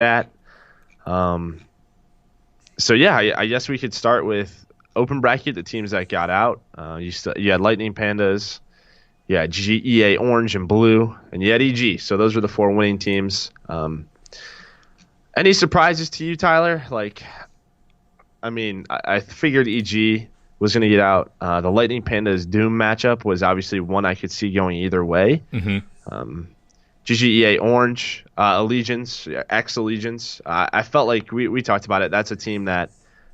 that. Um, so yeah, I guess we could start with open bracket, the teams that got out. You had Lightning Pandas, you had GEA Orange and Blue, and you had EG. So those were the four winning teams. Any surprises to you, Tyler? I figured EG was going to get out. The Lightning Pandas Doom matchup was obviously one I could see going either way. GGEA Orange, Allegiance, ex-Allegiance. I felt like we talked about it. That's a team that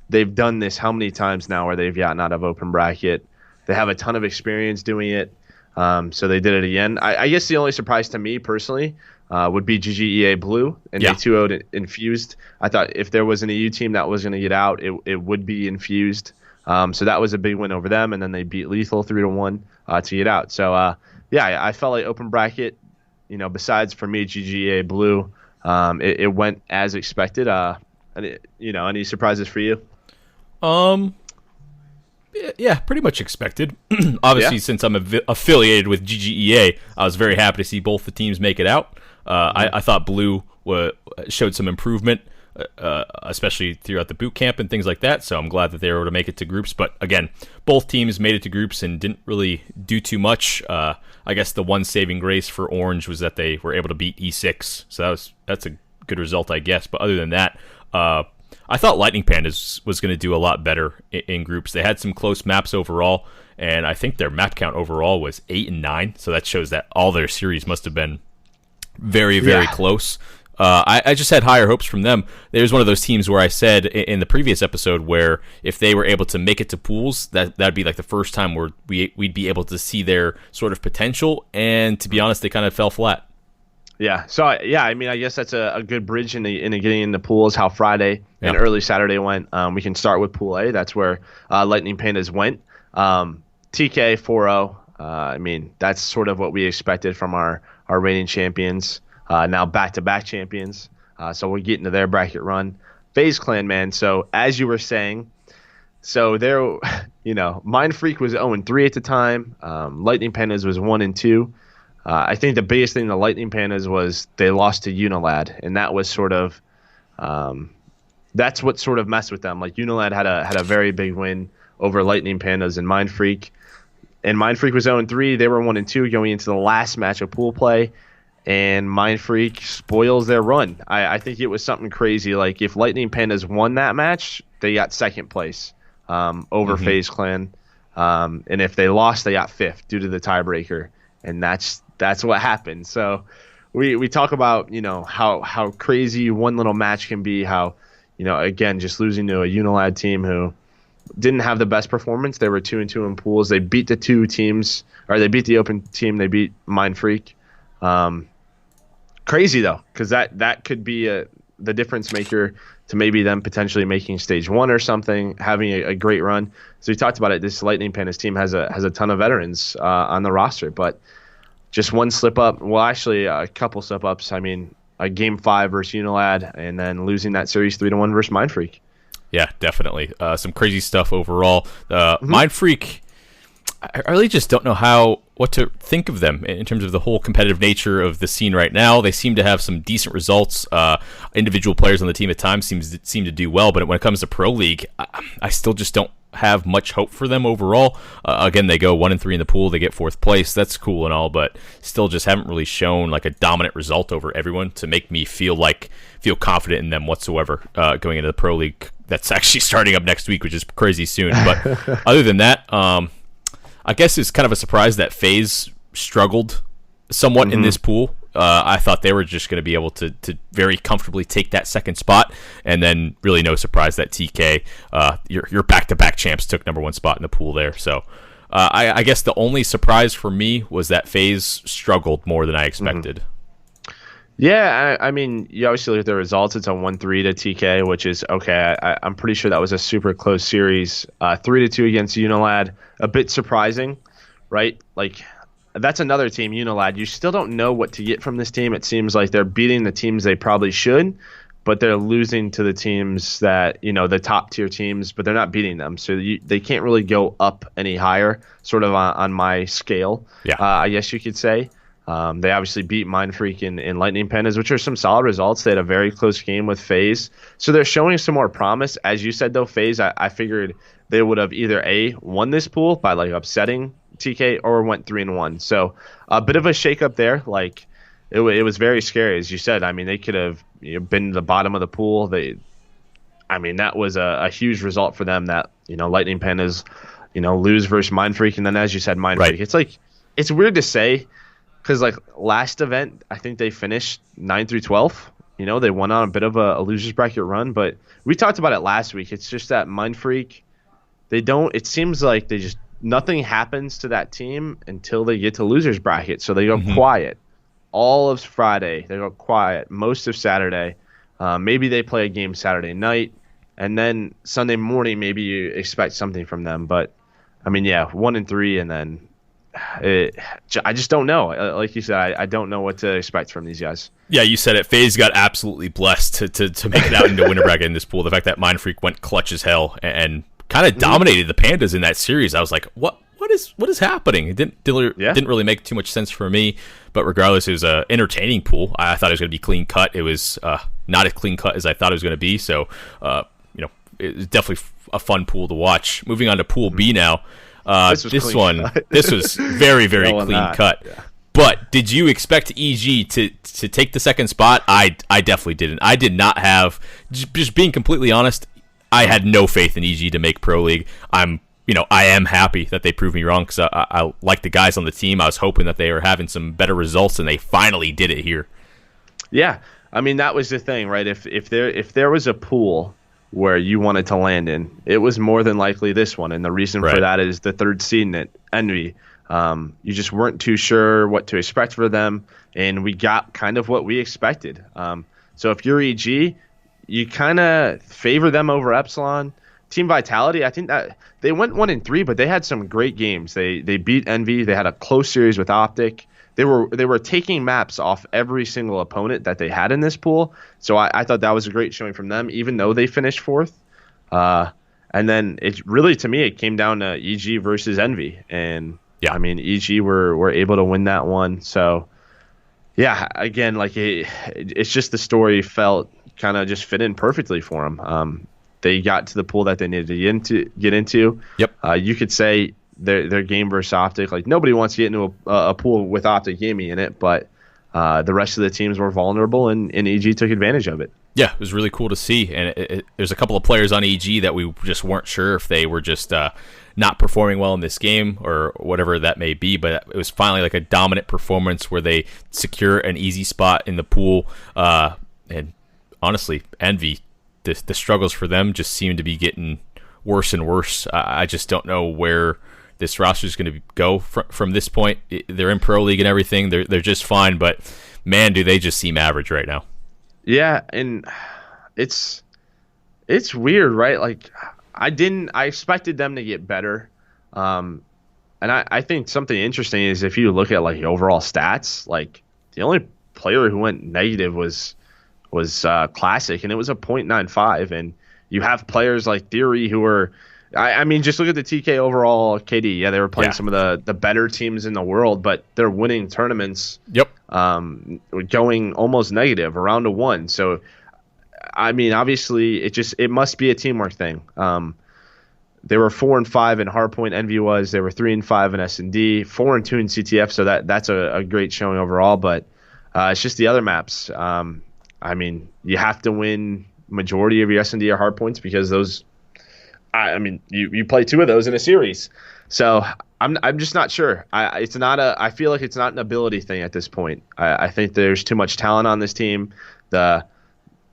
they've done this how many times now where they've gotten out of open bracket. They have a ton of experience doing it, so they did it again. I guess the only surprise to me personally would be GGEA Blue, and they 2-0'd Infused. I thought if there was an EU team that was going to get out, it would be Infused. So that was a big win over them, and then they beat Lethal 3-1 to get out. So, I felt like open bracket, besides for me, GGA Blue, it went as expected. Any surprises for you? Yeah, pretty much expected. Obviously, since I'm affiliated with GGEA, I was very happy to see both the teams make it out. I thought Blue showed some improvement, especially throughout the boot camp and things like that. So I'm glad that they were able to make it to groups. But again, both teams made it to groups and didn't really do too much. I guess the one saving grace for Orange was that they were able to beat E6. So that's a good result, I guess. But other than that, I thought Lightning Pandas was going to do a lot better in groups. They had some close maps overall, and I think their map count overall was 8 and 9. So that shows that all their series must have been very, very close. I just had higher hopes from them. There's one of those teams where I said in the previous episode where if they were able to make it to pools, that'd be like the first time where we'd be able to see their sort of potential. And to be honest, they kind of fell flat. Yeah. So I guess that's a good bridge into getting into pools. How Friday and early Saturday went. We can start with Pool A. That's where Lightning Pandas went. TK 4-0. That's sort of what we expected from our reigning champions. Now back-to-back champions. So we're getting to their bracket run. FaZe Clan, man. So as you were saying, so there, Mind Freak was 0-3 at the time. Lightning Pandas was 1-2. I think the biggest thing the Lightning Pandas was they lost to Unilad, and that was sort of that's what sort of messed with them. Like Unilad had a very big win over Lightning Pandas and Mind Freak. And Mind Freak was 0-3. They were 1-2 going into the last match of pool play. And Mind Freak spoils their run. I think it was something crazy. Like if Lightning Pandas won that match, they got second place over FaZe Clan. And if they lost, they got fifth due to the tiebreaker. And that's what happened. So we talk about, how crazy one little match can be, how, again, just losing to a Unilad team who didn't have the best performance. They were 2-2 in pools. They beat the two teams, or they beat the open team. They beat Mind Freak. Crazy though, because that could be the difference maker to maybe them potentially making stage one or something, having a great run. So we talked about it. This Lightning Pandas team has a ton of veterans on the roster, but just one slip up. Well, actually, a couple slip ups. A game 5 versus Unilad, and then losing that series 3-1 versus Mind Freak. Yeah, definitely. Some crazy stuff overall. Mind Freak, I really just don't know what to think of them in terms of the whole competitive nature of the scene right now. They seem to have some decent results. Individual players on the team at times seem to do well, but when it comes to Pro League, I still just don't have much hope for them overall. Again, they go 1-3 in the pool. They get 4th place. That's cool and all, but still just haven't really shown like a dominant result over everyone to make me feel confident in them whatsoever going into the Pro League. That's actually starting up next week, which is crazy soon. But other than that, I guess it's kind of a surprise that FaZe struggled somewhat in this pool. I thought they were just going to be able to very comfortably take that second spot, and then really no surprise that TK, your back-to-back champs, took number 1 spot in the pool there. So I guess the only surprise for me was that FaZe struggled more than I expected. Yeah, you obviously look at the results. It's a 1-3 to TK, which is okay. I'm pretty sure that was a super close series. 3-2 against Unilad, a bit surprising, right? Like that's another team, Unilad. You still don't know what to get from this team. It seems like they're beating the teams they probably should, but they're losing to the teams that the top tier teams, but they're not beating them. So they can't really go up any higher, sort of on my scale. Yeah, I guess you could say. They obviously beat Mind Freak and Lightning Pandas, which are some solid results. They had a very close game with FaZe. So they're showing some more promise. As you said, though, FaZe, I figured they would have either won this pool by like upsetting TK or went 3-1. So a bit of a shakeup there. Like it was very scary, as you said. I mean, they could have been the bottom of the pool. That was a huge result for them that, Lightning Pandas, lose versus Mind Freak. And then, as you said, Mind Freak. It's like, it's weird to say because, like, last event, I think they finished 9 through 12. They went on a bit of a loser's bracket run. But we talked about it last week. It's just that Mind Freak, it seems like nothing happens to that team until they get to loser's bracket. So they go quiet. All of Friday, they go quiet. Most of Saturday. Maybe they play a game Saturday night, and then Sunday morning, maybe you expect something from them. But, 1-3, and then I just don't know. Like you said, I don't know what to expect from these guys. Yeah, you said it. FaZe got absolutely blessed to make it out into winner bracket in this pool. The fact that Mind Freak went clutch as hell and kind of dominated the Pandas in that series. I was like, what is happening? It didn't really make too much sense for me. But regardless, it was an entertaining pool. I thought it was going to be clean cut. It was not as clean cut as I thought it was going to be. So, it was definitely a fun pool to watch. Moving on to Pool B now. This was very, very clean cut. Yeah. But did you expect EG to take the second spot? I definitely didn't. I did not have, just being completely honest, I had no faith in EG to make Pro League. I am happy that they proved me wrong because I like the guys on the team. I was hoping that they were having some better results, and they finally did it here. Yeah, that was the thing, right? If there was a pool where you wanted to land in, it was more than likely this one, and the reason for that is the third seed in it, Envy. You just weren't too sure what to expect for them, and we got kind of what we expected. So if you're EG, you kind of favor them over Epsilon. Team Vitality, I think that they went 1-3, but they had some great games. They beat Envy. They had a close series with Optic. They were taking maps off every single opponent that they had in this pool. So I thought that was a great showing from them, even though they finished fourth. And then to me, it came down to EG versus Envy. And EG were able to win that one. So yeah, again, like it's just the story felt kind of just fit in perfectly for them. They got to the pool that they needed to get into. Yep. You could say their game versus Optic, like nobody wants to get into a pool with Optic Gaming in it, but the rest of the teams were vulnerable, and EG took advantage of it. Yeah, it was really cool to see, and there's a couple of players on EG that we just weren't sure if they were just not performing well in this game or whatever that may be, but it was finally like a dominant performance where they secure an easy spot in the pool, and honestly, Envy, the struggles for them just seem to be getting worse and worse. I just don't know where this roster is going to go from this point. They're in Pro League and everything. They're just fine, but man, do they just seem average right now. Yeah, and it's weird, right? Like I expected them to get better. And I think something interesting is if you look at like overall stats, like the only player who went negative was Classic, and it was a 0.95. And you have players like Theory who are, just look at the TK overall KD. Yeah, they were playing some of the better teams in the world, but they're winning tournaments. Yep. Going almost negative around a 1. So, obviously, it must be a teamwork thing. They were 4-5 in Hardpoint. Envy was. They were 3-5 in S&D, 4-2 in CTF. So that's a great showing overall. But it's just the other maps. You have to win majority of your S&D or Hardpoints because those. You play 2 of those in a series. So I'm just not sure. I feel like it's not an ability thing at this point. I think there's too much talent on this team. The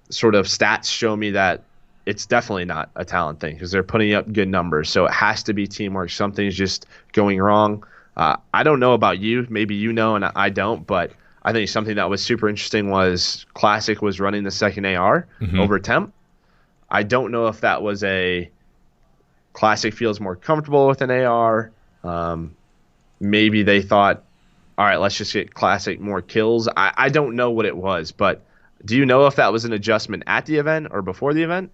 sort of stats show me that it's definitely not a talent thing because they're putting up good numbers. So it has to be teamwork. Something's just going wrong. I don't know about you. Maybe you know and I don't, but I think something that was super interesting was Classic was running the second AR over Temp. I don't know if that was a Classic feels more comfortable with an AR. Maybe they thought, all right, let's just get Classic more kills. I don't know what it was, but do you know if that was an adjustment at the event or before the event?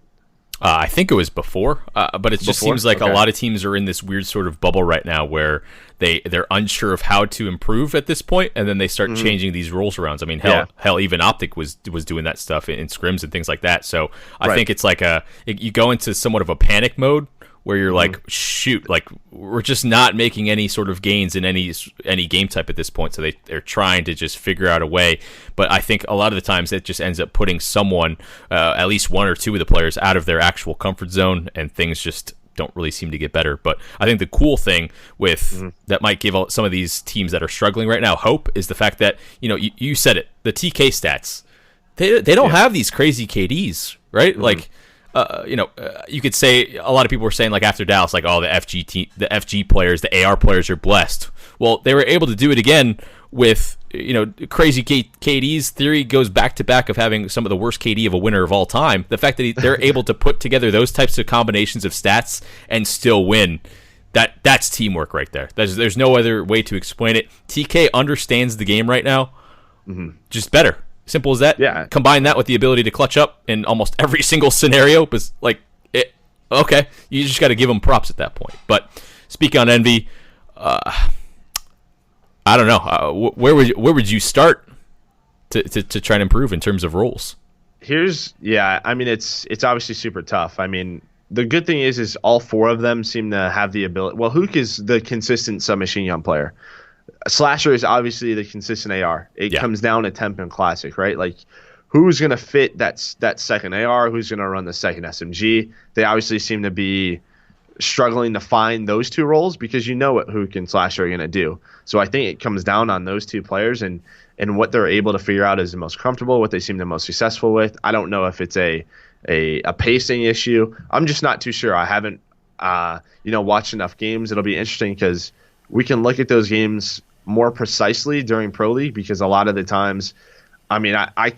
I think it was before, but it just seems like a lot of teams are in this weird sort of bubble right now where they're unsure of how to improve at this point, and then they start changing these rules around. I mean, hell, even Optic was doing that stuff in scrims and things like that. So I think it's like you go into somewhat of a panic mode where you're like, shoot, like we're just not making any sort of gains in any game type at this point. So they're trying to just figure out a way. But I think a lot of the times it just ends up putting someone, at least one or two of the players, out of their actual comfort zone, and things just don't really seem to get better. But I think the cool thing with that might give some of these teams that are struggling right now hope is the fact that, you said it, the TK stats, they don't have these crazy KDs, right? Like, you could say a lot of people were saying like after Dallas, like, oh, the FG players, the AR players are blessed. Well, they were able to do it again with crazy KDs. Theory goes back to back of having some of the worst KD of a winner of all time. The fact that they're able to put together those types of combinations of stats and still win, that's teamwork right there. There's no other way to explain it. TK understands the game right now, just better. Simple as that. Yeah. Combine that with the ability to clutch up in almost every single scenario. But okay, you just got to give them props at that point. But speaking on Envy, I don't know. Where would you start to try and improve in terms of roles? I mean, it's obviously super tough. I mean, the good thing is all four of them seem to have the ability. Well, Hook is the consistent submachine gun player. Slasher is obviously the consistent AR. It comes down to temp and classic, right? Like, who's going to fit that second AR? Who's going to run the second SMG? They obviously seem to be struggling to find those two roles because what Hook and Slasher are going to do. So I think it comes down on those two players and what they're able to figure out is the most comfortable, what they seem the most successful with. I don't know if it's a pacing issue. I'm just not too sure. I haven't watched enough games. It'll be interesting because we can look at those games more precisely during Pro League because a lot of the times, I mean, I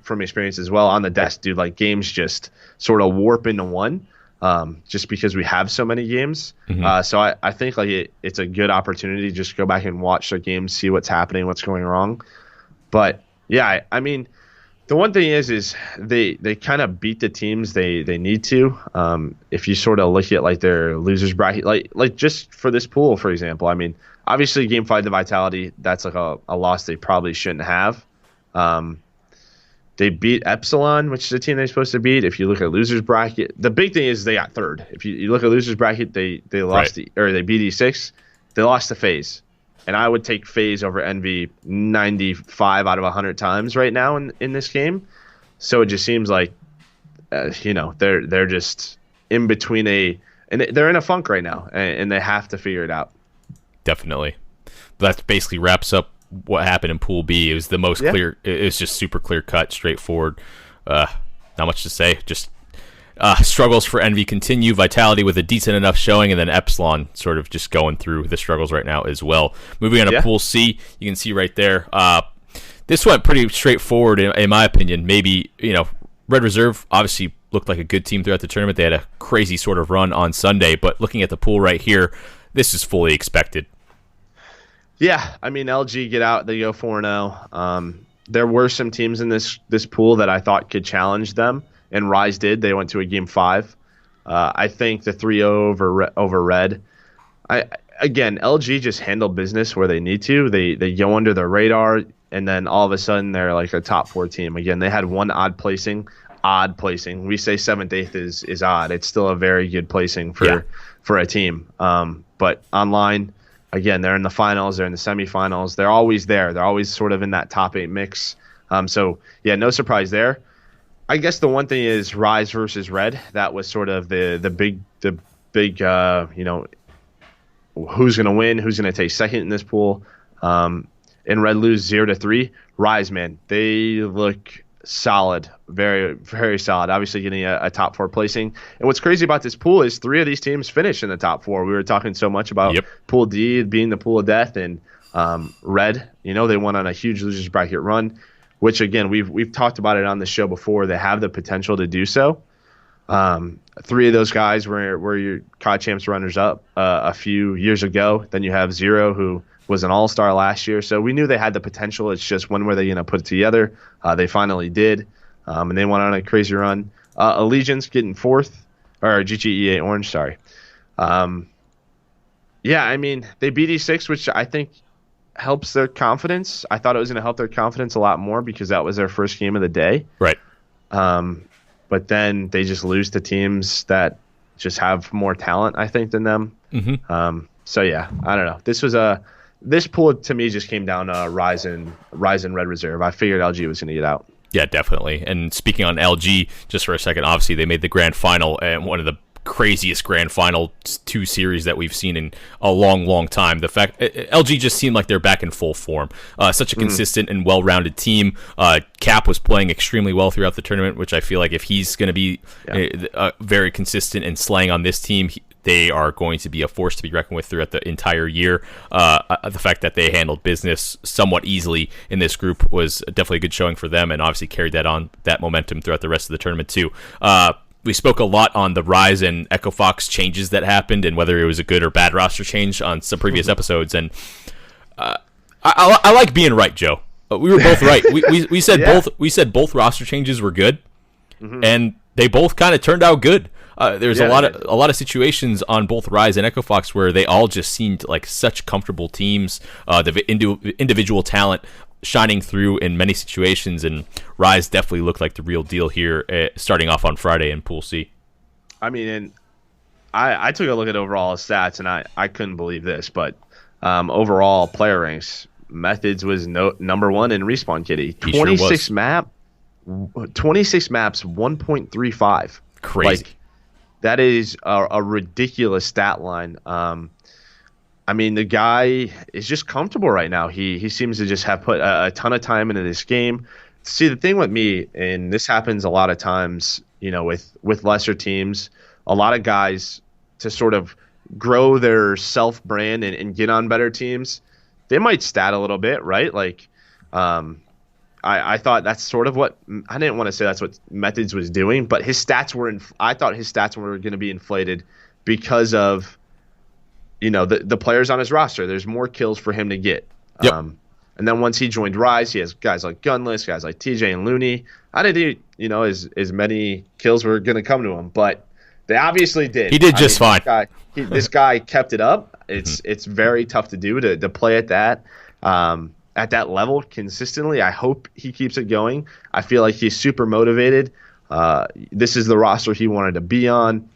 from experience as well on the desk, dude, like games just sort of warp into one just because we have so many games. So I think like it's a good opportunity to just go back and watch the games, see what's happening, what's going wrong. But yeah, I mean, the one thing is they kind of beat the teams they need to. If you sort of look at like their losers bracket, like just for this pool, for example, I mean, obviously Game 5 to Vitality, that's like a loss they probably shouldn't have. They beat Epsilon, which is a team they're supposed to beat. If you look at losers bracket, the big thing is they got third. If you look at losers bracket, they lost they beat E6, they lost to FaZe. And I would take FaZe over Envy 95 out of 100 times right now in this game. So it just seems like, they're just in between and they're in a funk right now, and they have to figure it out. Definitely. That basically wraps up what happened in Pool B. It was the most clear. It was just super clear cut, straightforward. Not much to say. Just struggles for Envy continue. Vitality with a decent enough showing, and then Epsilon sort of just going through the struggles right now as well. Moving on to Pool C, you can see right there. This went pretty straightforward in my opinion. Maybe Red Reserve obviously looked like a good team throughout the tournament. They had a crazy sort of run on Sunday, but looking at the pool right here, this is fully expected. Yeah, I mean, LG get out, they go 4-0. There were some teams in this pool that I thought could challenge them, and Rise did. They went to a Game 5. I think the 3-0 over Red. Again, LG just handle business where they need to. They go under the radar, and then all of a sudden they're like a top 4 team. Again, they had one odd placing. We say 7th, 8th is odd. It's still a very good placing for a team. But online, again, they're in the finals, they're in the semifinals. They're always there. They're always sort of in that top 8 mix. So, yeah, no surprise there. I guess the one thing is Rise versus Red. That was sort of the big who's going to win, who's going to take second in this pool. And Red lose 0-3. Rise, man, they look solid, very, very solid. Obviously getting a top 4 placing. And what's crazy about this pool is 3 of these teams finish in the top 4. We were talking so much about Pool D being the pool of death, and Red, they went on a huge losers bracket run, which again we've talked about it on the show before. They have the potential to do so. 3 of those guys were your COD champs runners up a few years ago. Then you have Zero, who was an all-star last year. So we knew they had the potential. It's just when were they going to put it together? They finally did. and they went on a crazy run. Allegiance getting fourth, or GGEA Orange, sorry. Yeah, I mean, they beat E6, which I think helps their confidence. I thought it was going to help their confidence a lot more because that was their first game of the day. Right. But then they just lose to teams that just have more talent, I think, than them. So yeah, I don't know. This pool to me just came down to Rise and Red Reserve. I figured LG was going to get out. Yeah, definitely. And speaking on LG, just for a second, obviously they made the grand final, and one of the craziest grand final 2 series that we've seen in a long time. The fact LG just seemed like they're back in full form. Such a consistent and well-rounded team. Cap was playing extremely well throughout the tournament, which I feel like if he's going to be very consistent and slaying on this team, they are going to be a force to be reckoned with throughout the entire year. The fact that they handled business somewhat easily in this group was definitely a good showing for them, and obviously carried that momentum throughout the rest of the tournament too. We spoke a lot on the Rise and Echo Fox changes that happened and whether it was a good or bad roster change on some previous episodes. And I like being right, Joe. We were both right. We said both roster changes were good, and they both kind of turned out good. There's a lot of situations on both Rise and Echo Fox where they all just seemed like such comfortable teams. The individual talent shining through in many situations, and Rise definitely looked like the real deal here, starting off on Friday in Pool C. I mean, and I took a look at overall stats, and I couldn't believe this, but overall player ranks, Methods was number 1 in Respawn Kitty. 26 maps, 1.35. Crazy. Like, that is a ridiculous stat line. I mean, the guy is just comfortable right now. He seems to just have put a ton of time into this game. See, the thing with me, and this happens a lot of times, with lesser teams, a lot of guys, to sort of grow their self-brand and get on better teams, they might stat a little bit, right? Like, I thought that's sort of what – I didn't want to say that's what Methods was doing, but his stats were – I thought his stats were going to be inflated because of – the players on his roster. There's more kills for him to get. Yep. And then once he joined Rise, he has guys like Gunless, guys like TJ and Looney. I didn't think, as many kills were going to come to him, but they obviously did. He did just fine. This guy kept it up. It's very tough to do to play at that level consistently. I hope he keeps it going. I feel like he's super motivated. This is the roster he wanted to be on.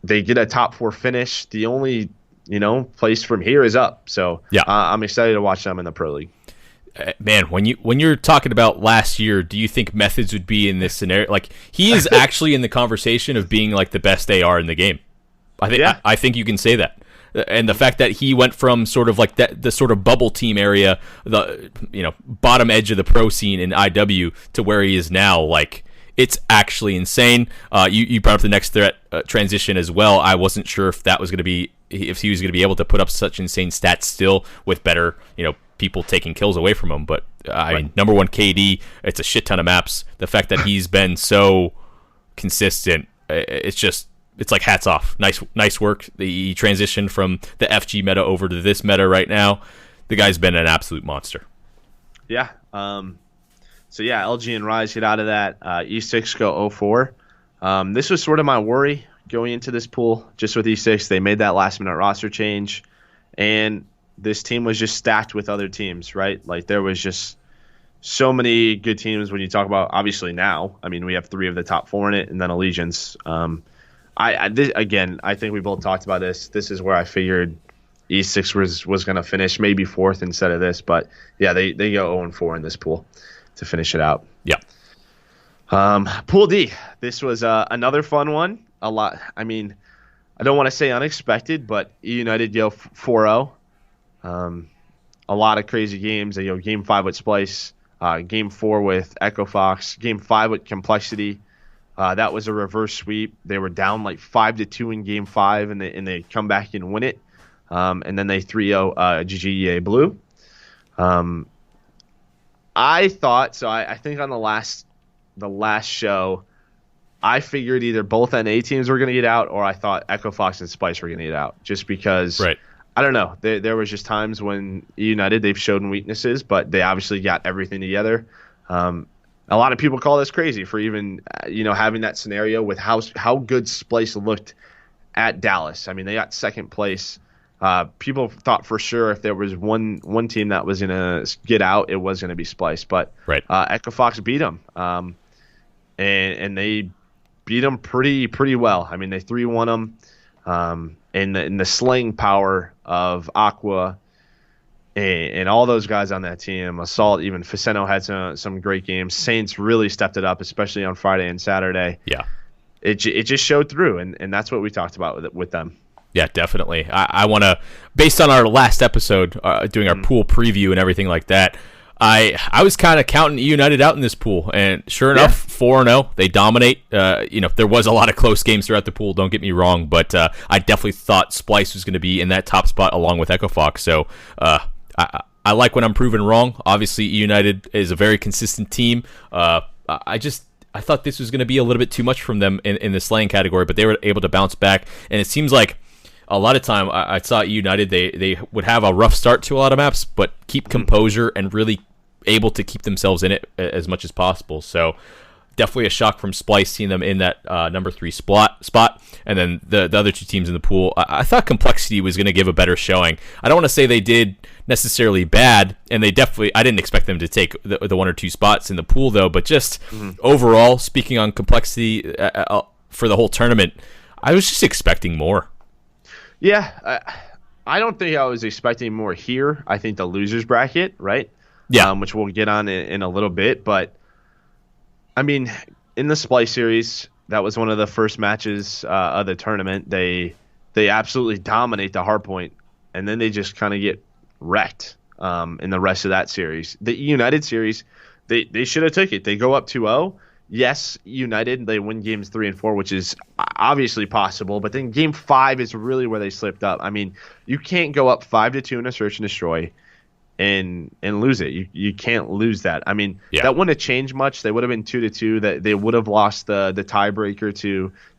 They get a top 4 finish. The only place from here is up. So yeah, I'm excited to watch them in the Pro League. Man, when you're talking about last year, do you think Methods would be in this scenario? Like, he is actually in the conversation of being like the best AR in the game. I think you can say that. And the fact that he went from sort of like the sort of bubble team area, the bottom edge of the pro scene in IW, to where he is now, like, it's actually insane. You brought up the next threat transition as well. I wasn't sure if he was going to be able to put up such insane stats still with better, people taking kills away from him. But I mean, number 1 KD, it's a shit ton of maps. The fact that he's been so consistent, it's like hats off. Nice work. He transitioned from the FG meta over to this meta right now. The guy's been an absolute monster. Yeah. So yeah, LG and Rise get out of that. E6 go 0-4. This was sort of my worry going into this pool, just with E6. They made that last-minute roster change, and this team was just stacked with other teams, right? Like, there was just so many good teams when you talk about, obviously now. I mean, we have 3 of the top 4 in it, and then Allegiance. I think we both talked about this. This is where I figured E6 was going to finish maybe 4th instead of this, but yeah, they go 0-4 in this pool to finish it out. Yeah. Pool D. This was another fun one. A lot. I mean, I don't want to say unexpected, but E United go 4-0. A lot of crazy games. They go Game 5 with Splice, Game 4 with Echo Fox, Game 5 with Complexity. That was a reverse sweep. They were down like 5-2 in Game 5, and they come back and win it. And then they 3-0 GGEA Blue. I thought so. I think on the last show, I figured either both NA teams were going to get out, or I thought Echo Fox and Spice were going to get out, just because. Right. I don't know. There was just times when United, they've shown weaknesses, but they obviously got everything together. a lot of people call this crazy for even having that scenario with how good Splice looked at Dallas. I mean, they got second place. People thought for sure if there was one team that was gonna get out, it was gonna be Splice. But Right. Echo Fox beat them, and they beat them pretty well. I mean, they 3-1 them. In the slaying power of Aqua and all those guys on that team, Assault, even Faceno had some great games. Saints really stepped it up, especially on Friday and Saturday. Yeah. It just showed through, and that's what we talked about with them. Yeah, definitely. I want to, based on our last episode, doing our pool preview and everything like that, I was kind of counting E United out in this pool, and sure enough, 4-0, they dominate. There was a lot of close games throughout the pool, don't get me wrong, but I definitely thought Splice was going to be in that top spot along with Echo Fox, so I like when I'm proven wrong. Obviously, E United is a very consistent team. I thought this was going to be a little bit too much from them in the slaying category, but they were able to bounce back, and it seems like a lot of time I saw United, they would have a rough start to a lot of maps, but keep composure and really able to keep themselves in it as much as possible. So definitely a shock from Splice seeing them in that number 3 spot. And then the other two teams in the pool, I thought Complexity was going to give a better showing. I don't want to say they did necessarily bad, and they definitely, I didn't expect them to take the 1 or 2 spots in the pool though, but just overall, speaking on Complexity for the whole tournament, I was just expecting more. Yeah, I don't think I was expecting more here. I think the losers bracket, right? Yeah. Which we'll get on in a little bit. But, I mean, in the Splice series, that was one of the first matches of the tournament. They absolutely dominate the hardpoint, and then they just kind of get wrecked in the rest of that series. The United series, they should have took it. They go up 2-0. Yes, United, they win games 3 and 4, which is obviously possible. But then game 5 is really where they slipped up. I mean, you can't go up 5-2 in a search and destroy and lose it. You can't lose that. I mean, that wouldn't have changed much. They would have been 2-2. That they would have lost the tiebreaker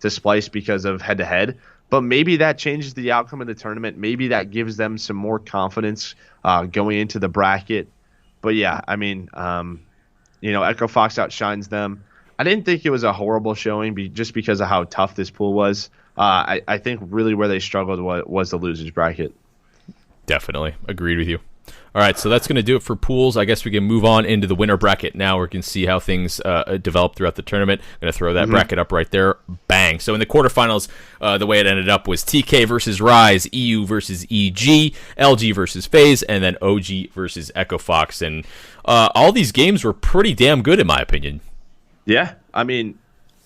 to Splice because of head to head. But maybe that changes the outcome of the tournament. Maybe that gives them some more confidence going into the bracket. But yeah, I mean, Echo Fox outshines them. I didn't think it was a horrible showing just because of how tough this pool was. I think really where they struggled was the losers bracket. Definitely. Agreed with you. All right, so that's going to do it for pools. I guess we can move on into the winner bracket now. We can see how things develop throughout the tournament. I'm going to throw that bracket up right there. Bang. So in the quarterfinals, the way it ended up was TK versus Rise, EU versus EG, LG versus FaZe, and then OG versus Echo Fox. And all these games were pretty damn good, in my opinion. Yeah, I mean,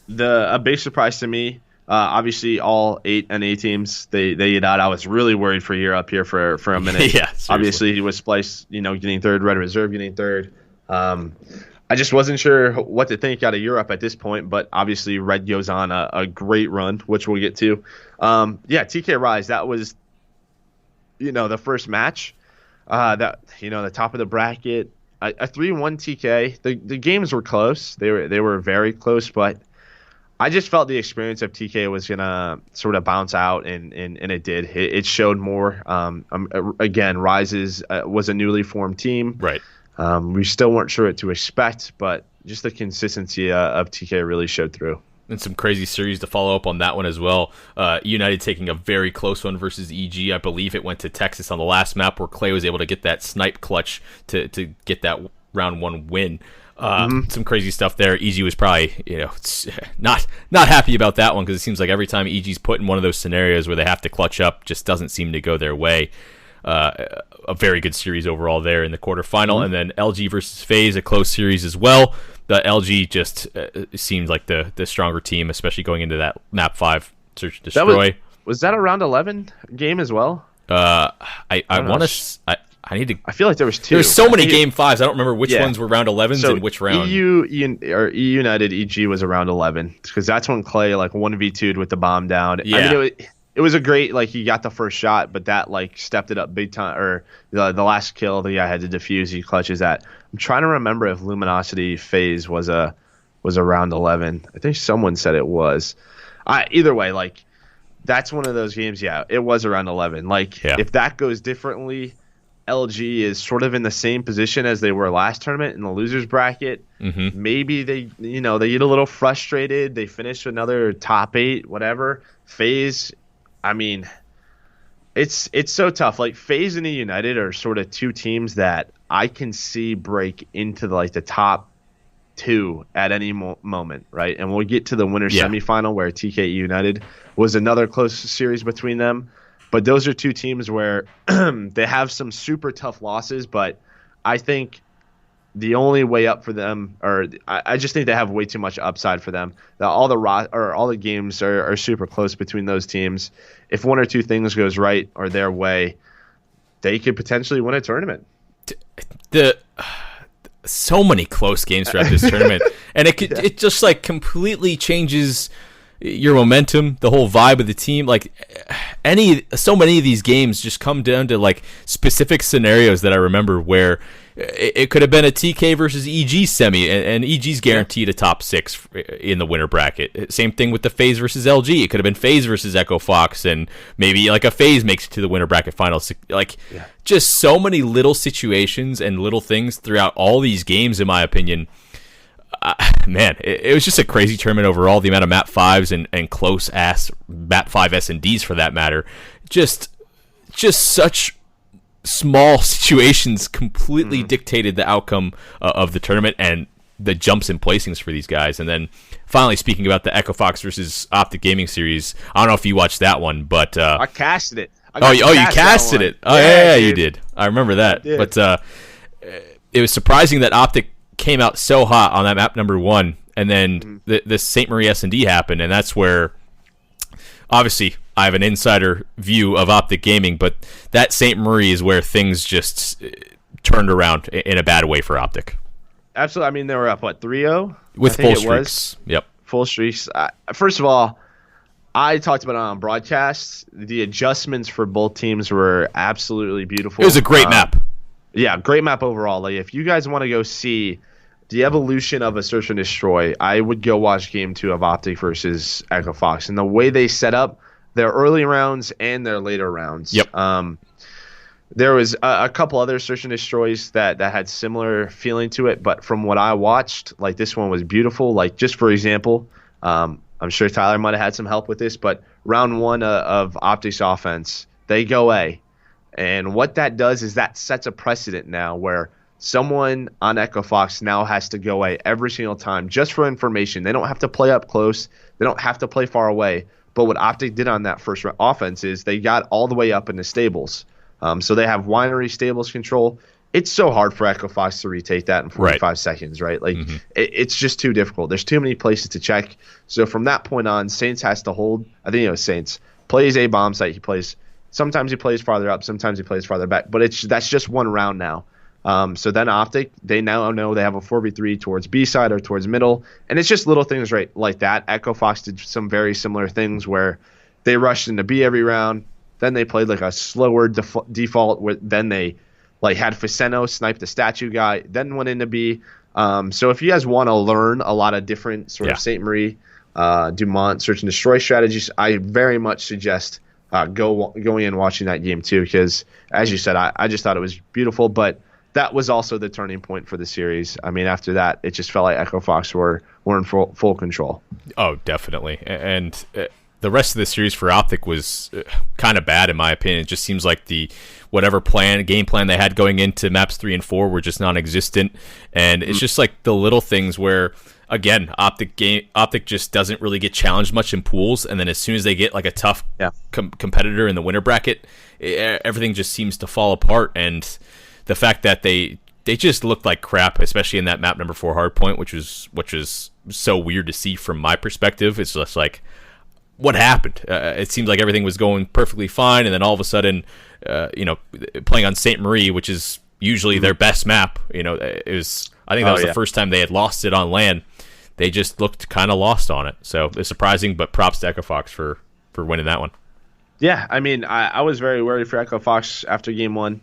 a big surprise to me, obviously all 8 NA teams, they get out. I was really worried for Europe here for a minute. Yeah, seriously. Obviously, he was Splice, getting third, Red Reserve getting third. I just wasn't sure what to think out of Europe at this point, but obviously Red goes on a great run, which we'll get to. TK Rise, that was, the first match, the top of the bracket. A 3-1 TK. The games were close. They were very close, but I just felt the experience of TK was gonna sort of bounce out, and it did. It showed more. Again, Rises was a newly formed team. Right. We still weren't sure what to expect, but just the consistency of TK really showed through. And some crazy series to follow up on that one as well. United taking a very close one versus EG. I believe it went to Texas on the last map where Clay was able to get that snipe clutch to get that round 1 win. Some crazy stuff there. EG was probably, not happy about that one because it seems like every time EG's put in one of those scenarios where they have to clutch up, just doesn't seem to go their way. A very good series overall there in the quarterfinal. And then LG versus FaZe, a close series as well. The LG just seemed like the stronger team, especially going into that map 5 search and destroy. Was that a round 11 game as well? I want to. I need to. I feel like there was 2. There's so many game 5s. I don't remember which ones were round 11s and which round. EU United EG was around 11 because that's when Clay 1v2'd with the bomb down. Yeah. I mean, it was a great he got the first shot, but that stepped it up big time. Or the last kill the guy had to defuse. He clutches that. I'm trying to remember if Luminosity FaZe was a round 11. I think someone said it was. Either way, that's one of those games. Yeah, it was around 11. If that goes differently, LG is sort of in the same position as they were last tournament in the losers bracket. Maybe they get a little frustrated. They finish another top 8, whatever. FaZe, I mean, it's so tough. Like FaZe and United are sort of two teams that I can see break into the top 2 at any moment, right? And we'll get to the winter semifinal where TK United was another close series between them. But those are two teams where they have some super tough losses, but I think the only way up for them, or I just think they have way too much upside for them. All the games are super close between those teams. If one or two things goes right or their way, they could potentially win a tournament. So many close games throughout this tournament, and it just completely changes your momentum, the whole vibe of the team. So many of these games just come down to specific scenarios that I remember where it could have been a TK versus EG semi, and EG's guaranteed a top 6 in the winner bracket. Same thing with the FaZe versus LG. It could have been FaZe versus Echo Fox, and maybe a FaZe makes it to the winner bracket finals. Just so many little situations and little things throughout all these games, in my opinion. Man, it was just a crazy tournament overall. The amount of map 5s and close ass map 5 S&Ds for that matter. Just such small situations completely dictated the outcome of the tournament and the jumps in placings for these guys. And then finally, speaking about the Echo Fox versus Optic Gaming series, I don't know if you watched that one, but I casted it. You casted it. Oh yeah, you did. I remember that. But it was surprising that Optic came out so hot on that map number 1, and then the St. Marie S&D happened, and that's where, obviously, I have an insider view of Optic Gaming, but that St. Marie is where things just turned around in a bad way for Optic. Absolutely. I mean, they were up, 3-0? With full streaks. Yep. Full streaks. First of all, I talked about it on broadcast. The adjustments for both teams were absolutely beautiful. It was a great map. Yeah, great map overall. If you guys want to go see the evolution of a Search and Destroy, I would go watch Game 2 of Optic versus Echo Fox. And the way they set up their early rounds and their later rounds. Yep. There was a couple other Search and Destroys that had similar feeling to it, but from what I watched, this one was beautiful. Just for example, I'm sure Tyler might have had some help with this, but round 1 of Optic's offense, they go A. And what that does is that sets a precedent now where someone on Echo Fox now has to go A every single time just for information. They don't have to play up close. They don't have to play far away. But what Optic did on that first offense is they got all the way up in the stables. So they have winery stables control. It's so hard for Echo Fox to retake that in 45 seconds, right? It's just too difficult. There's too many places to check. So from that point on, Saints has to hold. I think it was Saints. Plays A bomb site. Sometimes he plays farther up. Sometimes he plays farther back. But that's just one round now. So then Optic, they now know they have a 4v3 towards B side or towards middle. And it's just little things like that. Echo Fox did some very similar things where they rushed into B every round. Then they played a slower default. Then they had Faceno snipe the statue guy. Then went into B. So if you guys want to learn a lot of different sort of St. Marie, Dumont search and destroy strategies, I very much suggest going and watching that game too, because as you said, I just thought it was beautiful. But that was also the turning point for the series. I mean, after that, it just felt like Echo Fox were in full control. Oh, definitely. And the rest of the series for Optic was kind of bad, in my opinion. It just seems like whatever game plan they had going into maps 3 and 4 were just non-existent. And it's just the little things where, again, Optic just doesn't really get challenged much in pools, and then as soon as they get a tough competitor in the winner bracket, everything just seems to fall apart. And the fact that they just looked like crap, especially in that map number 4 hardpoint, which was so weird to see from my perspective. It's just what happened? It seemed like everything was going perfectly fine, and then all of a sudden, playing on St. Marie, which is usually their best map, it was. I think that was the first time they had lost it on LAN. They just looked kind of lost on it. So it's surprising, but props to Echo Fox for winning that one. Yeah, I mean, I was very worried for Echo Fox after game 1.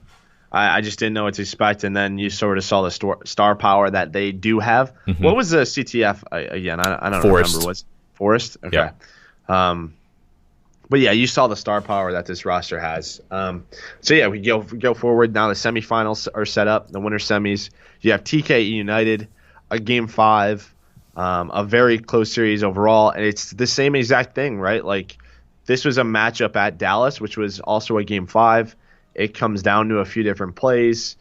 I just didn't know what to expect, and then you sort of saw the star power that they do have. Mm-hmm. What was the CTF again? I don't remember. Was Forest? Okay. Yep. But yeah, you saw the star power that this roster has. So yeah, we go forward now. The semifinals are set up. The winter semis. You have TK United, a game 5, a very close series overall, and it's the same exact thing, right? Like this was a matchup at Dallas, which was also a game 5. It comes down to a few different plays,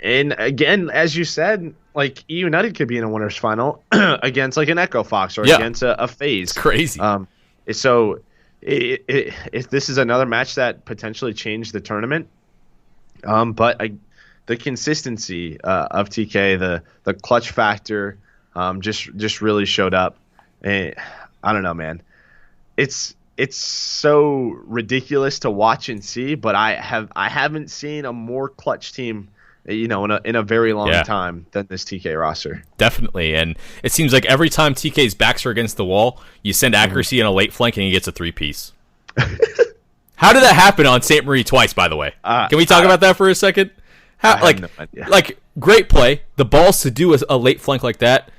and again, as you said, like E United could be in a winners final against like an Echo Fox or against a FaZe. It's crazy. So. If this is another match that potentially changed the tournament, but the consistency of TK, the clutch factor, just really showed up. And I don't know, man. It's so ridiculous to watch and see, but I haven't seen a more clutch team, in a very long time than this TK roster. Definitely, and it seems like every time TK's backs are against the wall, you send accuracy in a late flank and he gets a 3-piece. How did that happen on St. Marie twice, by the way? Can we talk about that for a second? Like great play. The balls to do a late flank like that,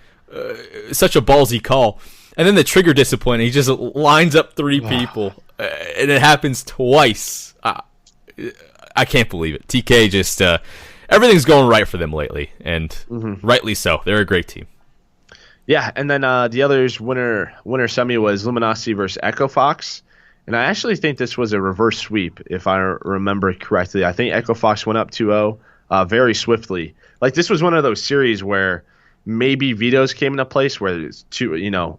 such a ballsy call. And then the trigger discipline, he just lines up 3 people, and it happens twice. I can't believe it. TK just... everything's going right for them lately, and rightly so. They're a great team. Yeah, and then the others winner semi was Luminosity versus Echo Fox, and I actually think this was a reverse sweep, if I remember correctly. I think Echo Fox went up 2-0 very swiftly. Like this was one of those series where maybe vetoes came into place, where it's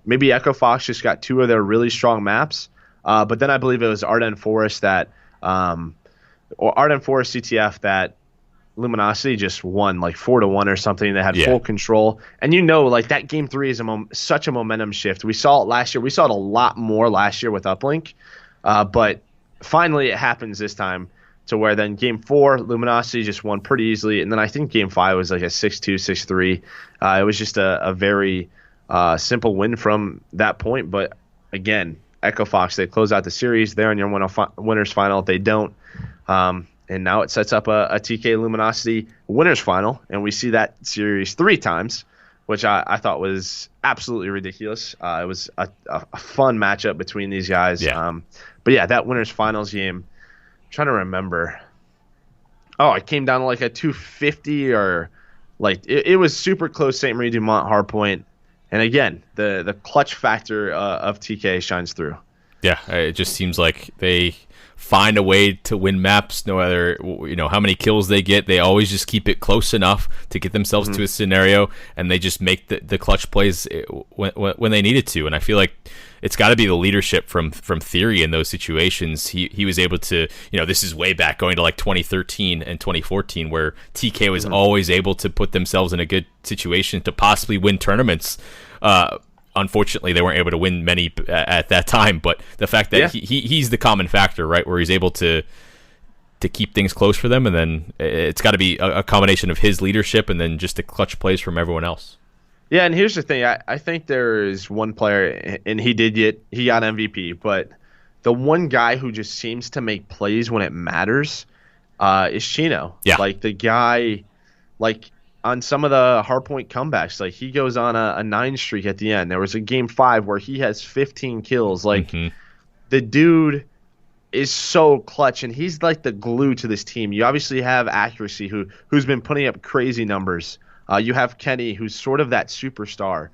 maybe Echo Fox just got 2 of their really strong maps, but then I believe it was Arden Forest or Arden Forest CTF that Luminosity just won like 4-1 or something. They had full control, and like that game 3 is such a momentum shift. We saw it last year. We saw it a lot more last year with Uplink, but finally it happens this time to where then game 4 Luminosity just won pretty easily, and then I think game 5 was like a 6-2, 6-3. It was just a very simple win from that point. But again, Echo Fox, they close out the series. They're in your winners final. They don't. And now it sets up a TK Luminosity winners final, and we see that series 3 times, which I thought was absolutely ridiculous. It was a fun matchup between these guys. Yeah. But yeah, that winners finals game, I'm trying to remember. Oh, it came down to like a 250 or like it was super close. St. Marie Dumont hardpoint, and again the clutch factor of TK shines through. Yeah, it just seems like they find a way to win maps, no matter how many kills they get. They always just keep it close enough to get themselves to a scenario, and they just make the clutch plays when they needed to. And I feel like it's got to be the leadership from Theory in those situations. He was able to, this is way back going to like 2013 and 2014, where TK was always able to put themselves in a good situation to possibly win tournaments. Unfortunately, they weren't able to win many at that time, but the fact that he's the common factor, right, where he's able to keep things close for them, and then it's got to be a combination of his leadership and then just the clutch plays from everyone else. Yeah, and here's the thing. I think there is one player, and he got MVP, but the one guy who just seems to make plays when it matters is Chino. Yeah. Like the guy, like on some of the hardpoint comebacks, like he goes on a 9 streak at the end. There was a game 5 where he has 15 kills. Like the dude is so clutch, and he's like the glue to this team. You obviously have Accuracy, who's been putting up crazy numbers. You have Kenny, who's sort of that superstar.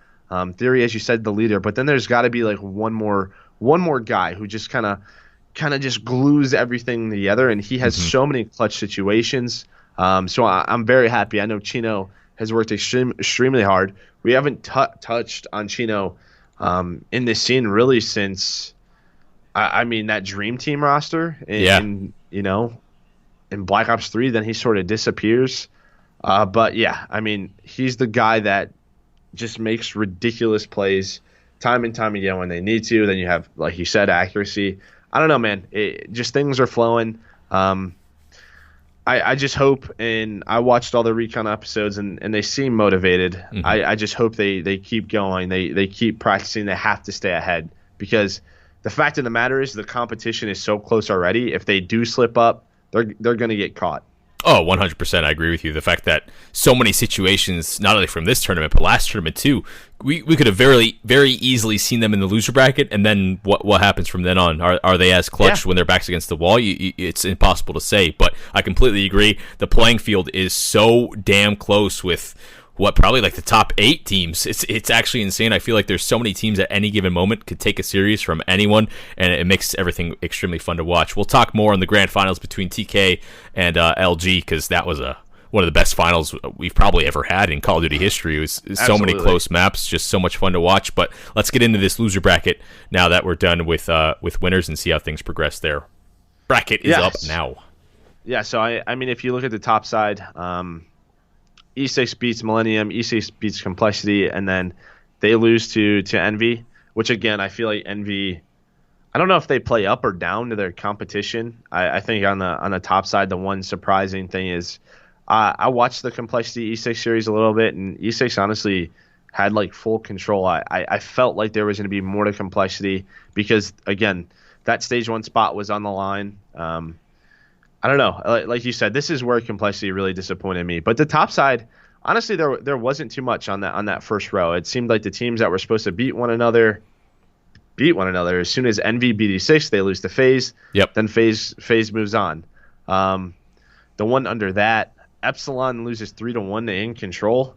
Theory, as you said, the leader. But then there's got to be like one more guy who just kind of just glues everything together, and he has so many clutch situations. So I'm very happy. I know Chino has worked extremely hard. We haven't touched on Chino in this scene really since, I mean, that Dream Team roster. In Black Ops 3, then he sort of disappears. But yeah, I mean, he's the guy that just makes ridiculous plays time and time again when they need to. Then you have, like you said, Accuracy. I don't know, man. Just things are flowing. I just hope, and I watched all the Recon episodes, and they seem motivated. I just hope they keep going. They keep practicing. They have to stay ahead, because the fact of the matter is the competition is so close already. If they do slip up, they're going to get caught. Oh, 100%. I agree with you. The fact that so many situations, not only from this tournament, but last tournament too, we could have very, very easily seen them in the loser bracket. And then what happens from then on? Are they as clutch when their back's against the wall? It's impossible to say. But I completely agree. The playing field is so damn close with probably like the top 8 teams. It's actually insane. I feel like there's so many teams at any given moment could take a series from anyone, and it makes everything extremely fun to watch. We'll talk more on the grand finals between TK and LG, because that was one of the best finals we've probably ever had in Call of Duty history. It was so many close maps, just so much fun to watch. But let's get into this loser bracket now that we're done with winners and see how things progress there. Bracket is up now. Yeah, so I mean, if you look at the top side, E6 beats Millennium, E6 beats Complexity, and then they lose to Envy, which again, I feel like Envy, I don't know if they play up or down to their competition. I think on the top side, the one surprising thing is I watched the Complexity E6 series a little bit, and E6 honestly had like full control. I felt like there was going to be more to Complexity because, again, that stage 1 spot was on the line. I don't know. Like you said, this is where Complexity really disappointed me. But the top side, honestly, there wasn't too much on that first row. It seemed like the teams that were supposed to beat one another. As soon as Envy beat E6, they lose to FaZe. Yep. Then FaZe moves on. The one under that, Epsilon loses 3-1 to In Control.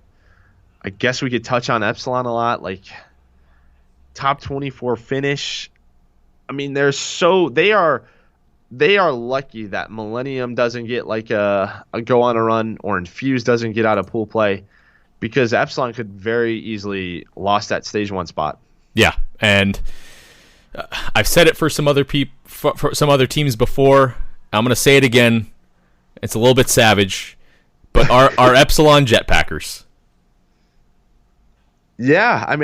I guess we could touch on Epsilon a lot. Like, top 24 finish. I mean, they are lucky that Millennium doesn't get like a go on a run, or Infuse doesn't get out of pool play, because Epsilon could very easily lost that stage 1 spot. Yeah, and I've said it for some other for some other teams before. I'm gonna say it again. It's a little bit savage, but our Epsilon Jetpackers. Yeah, I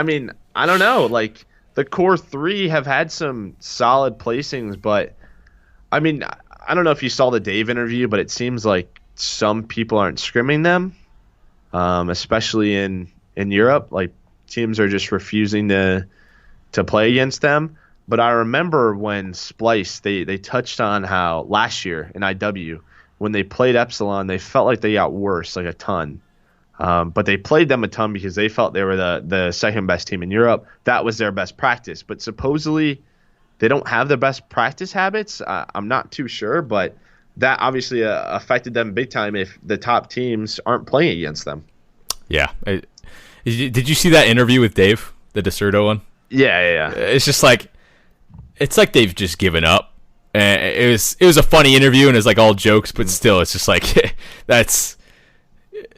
mean, I don't know, like. The core 3 have had some solid placings, but I mean, I don't know if you saw the Dave interview, but it seems like some people aren't scrimming them, especially in Europe. Like, teams are just refusing to play against them. But I remember when Splice, they touched on how last year in IW, when they played Epsilon, they felt like they got worse, like a ton. But they played them a ton because they felt they were the second best team in Europe. That was their best practice. But supposedly they don't have the best practice habits. I'm not too sure, but that obviously affected them big time if the top teams aren't playing against them. Yeah. Did you see that interview with Dave, the Deserto one? Yeah. It's just like, it's like they've just given up. It was a funny interview, and it's like all jokes, but still, it's just like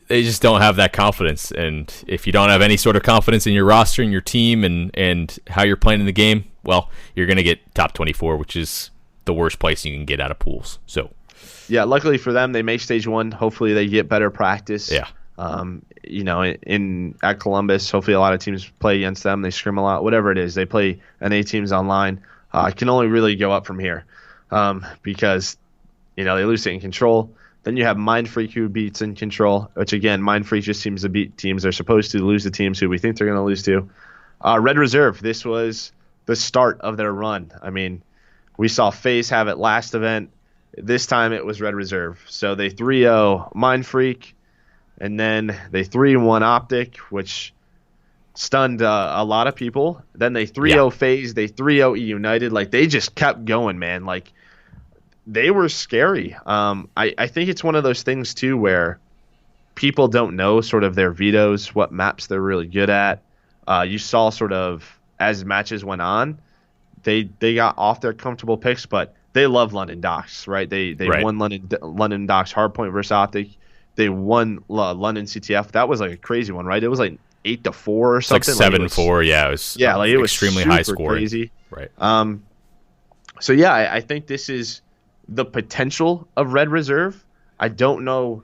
they just don't have that confidence. And if you don't have any sort of confidence in your roster and your team and how you're playing in the game, well, you're going to get top 24, which is the worst place you can get out of pools. So, yeah, luckily for them, they make stage 1. Hopefully they get better practice. Yeah. At Columbus, hopefully a lot of teams play against them. They scrim a lot, whatever it is. They play NA teams online. It can only really go up from here because, they lose to In Control. Then you have Mindfreak, who beats In Control, which, again, Mindfreak just seems to beat teams they're supposed to, lose to teams who we think they're going to lose to. Red Reserve, this was the start of their run. I mean, we saw FaZe have it last event. This time it was Red Reserve. So they 3-0 Mindfreak, and then they 3-1 Optic, which stunned a lot of people. Then they 3-0 FaZe, they 3-0 United. Like, they just kept going, man. Like, they were scary. I think it's one of those things, too, where people don't know sort of their vetoes, what maps they're really good at. You saw sort of as matches went on, they got off their comfortable picks, but they love London Docks, right? They won London Docks Hardpoint versus Optic. They won London CTF. That was like a crazy one, right? It was like 8-4 or something. Like 7-4, yeah. It was extremely high scoring. Crazy. Right. So yeah, I think this is the potential of Red Reserve. I don't know.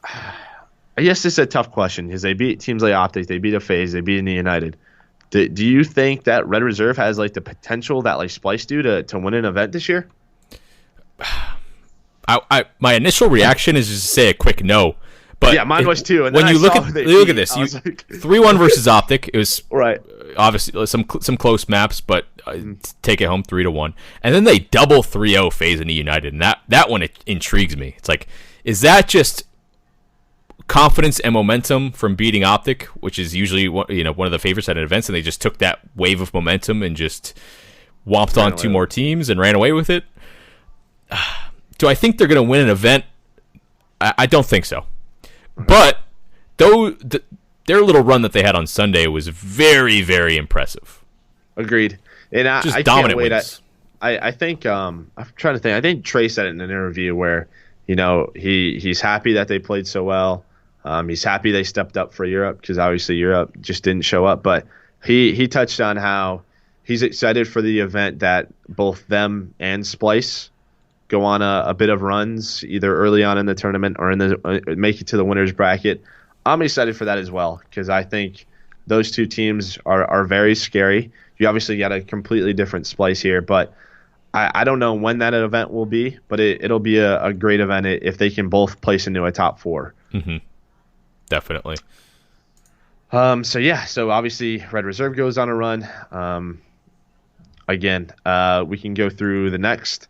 I guess this is a tough question because they beat teams like Optic, they beat a FaZe, they beat the United. Do you think that Red Reserve has like the potential that like Splice do to win an event this year? My initial reaction is just to say a quick no, But yeah, mine was too. And when then you look at this, you 3-1 versus Optic. It was right. Obviously some close maps, but take it home 3-1. And then they double 3-0 FaZe and E United, and that one intrigues me. It's like, is that just confidence and momentum from beating Optic, which is usually one of the favorites at events, and they just took that wave of momentum and just whomped on two more teams and ran away with it? Do I think they're going to win an event? I don't think so. But their little run that they had on Sunday was very, very impressive. Agreed. And I dominant can't wait. wins. I think I'm trying to think. I think Trey said it in an interview where he's happy that they played so well. He's happy they stepped up for Europe because obviously Europe just didn't show up. But he touched on how he's excited for the event that both them and Splice go on a bit of runs either early on in the tournament or make it to the winners bracket. I'm excited for that as well because I think those two teams are very scary. You obviously got a completely different Splice here, but I don't know when that event will be, but it'll be a great event if they can both place into a top 4. Mm-hmm. Definitely. So obviously Red Reserve goes on a run. Again, we can go through the next.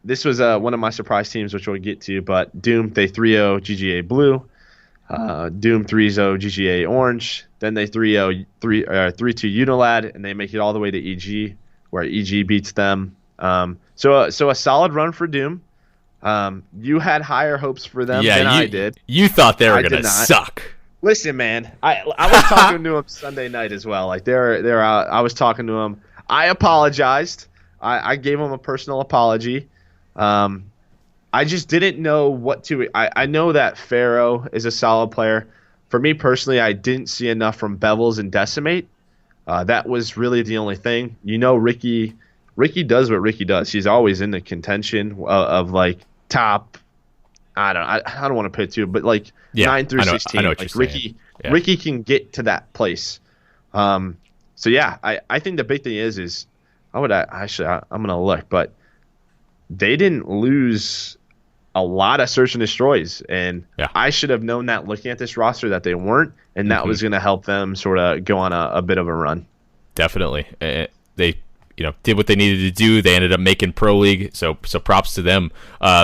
This was one of my surprise teams, which we'll get to, but Doom, they 3-0 GGA Blue. Doom 3-0 GGA Orange. Then they 3-2 Unilad, and they make it all the way to EG, where EG beats them. So a solid run for Doom. You had higher hopes for them than I did. You thought they were going to suck. Listen, man, I was talking to him Sunday night as well. Like they're out. I was talking to him. I apologized. I gave him a personal apology. I just didn't know what to. I know that Pharaoh is a solid player. For me personally, I didn't see enough from Bevels and Decimate. That was really the only thing. Ricky does what Ricky does. He's always in the contention of like top. I don't want to put it to, but like 9 through 16. I know what like you're saying. Ricky can get to that place. I think the big thing is I'm gonna look, but they didn't lose a lot of search and destroys, and I should have known that looking at this roster that they weren't, and that was going to help them sort of go on a bit of a run. Definitely, they did what they needed to do. They ended up making Pro League, so props to them.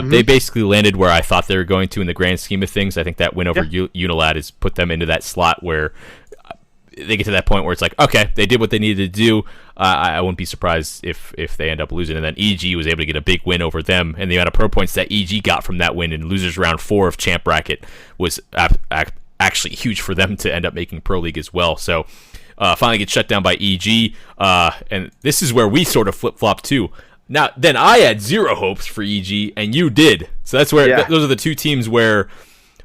They basically landed where I thought they were going to in the grand scheme of things. I think that win over Unilad has put them into that slot where they get to that point where it's like, okay, they did what they needed to do. I wouldn't be surprised if they end up losing. And then EG was able to get a big win over them. And the amount of pro points that EG got from that win in losers round 4 of Champ Bracket was actually huge for them to end up making Pro League as well. So finally get shut down by EG. And this is where we sort of flip-flop too. Now, then I had zero hopes for EG, and you did. So that's where those are the two teams where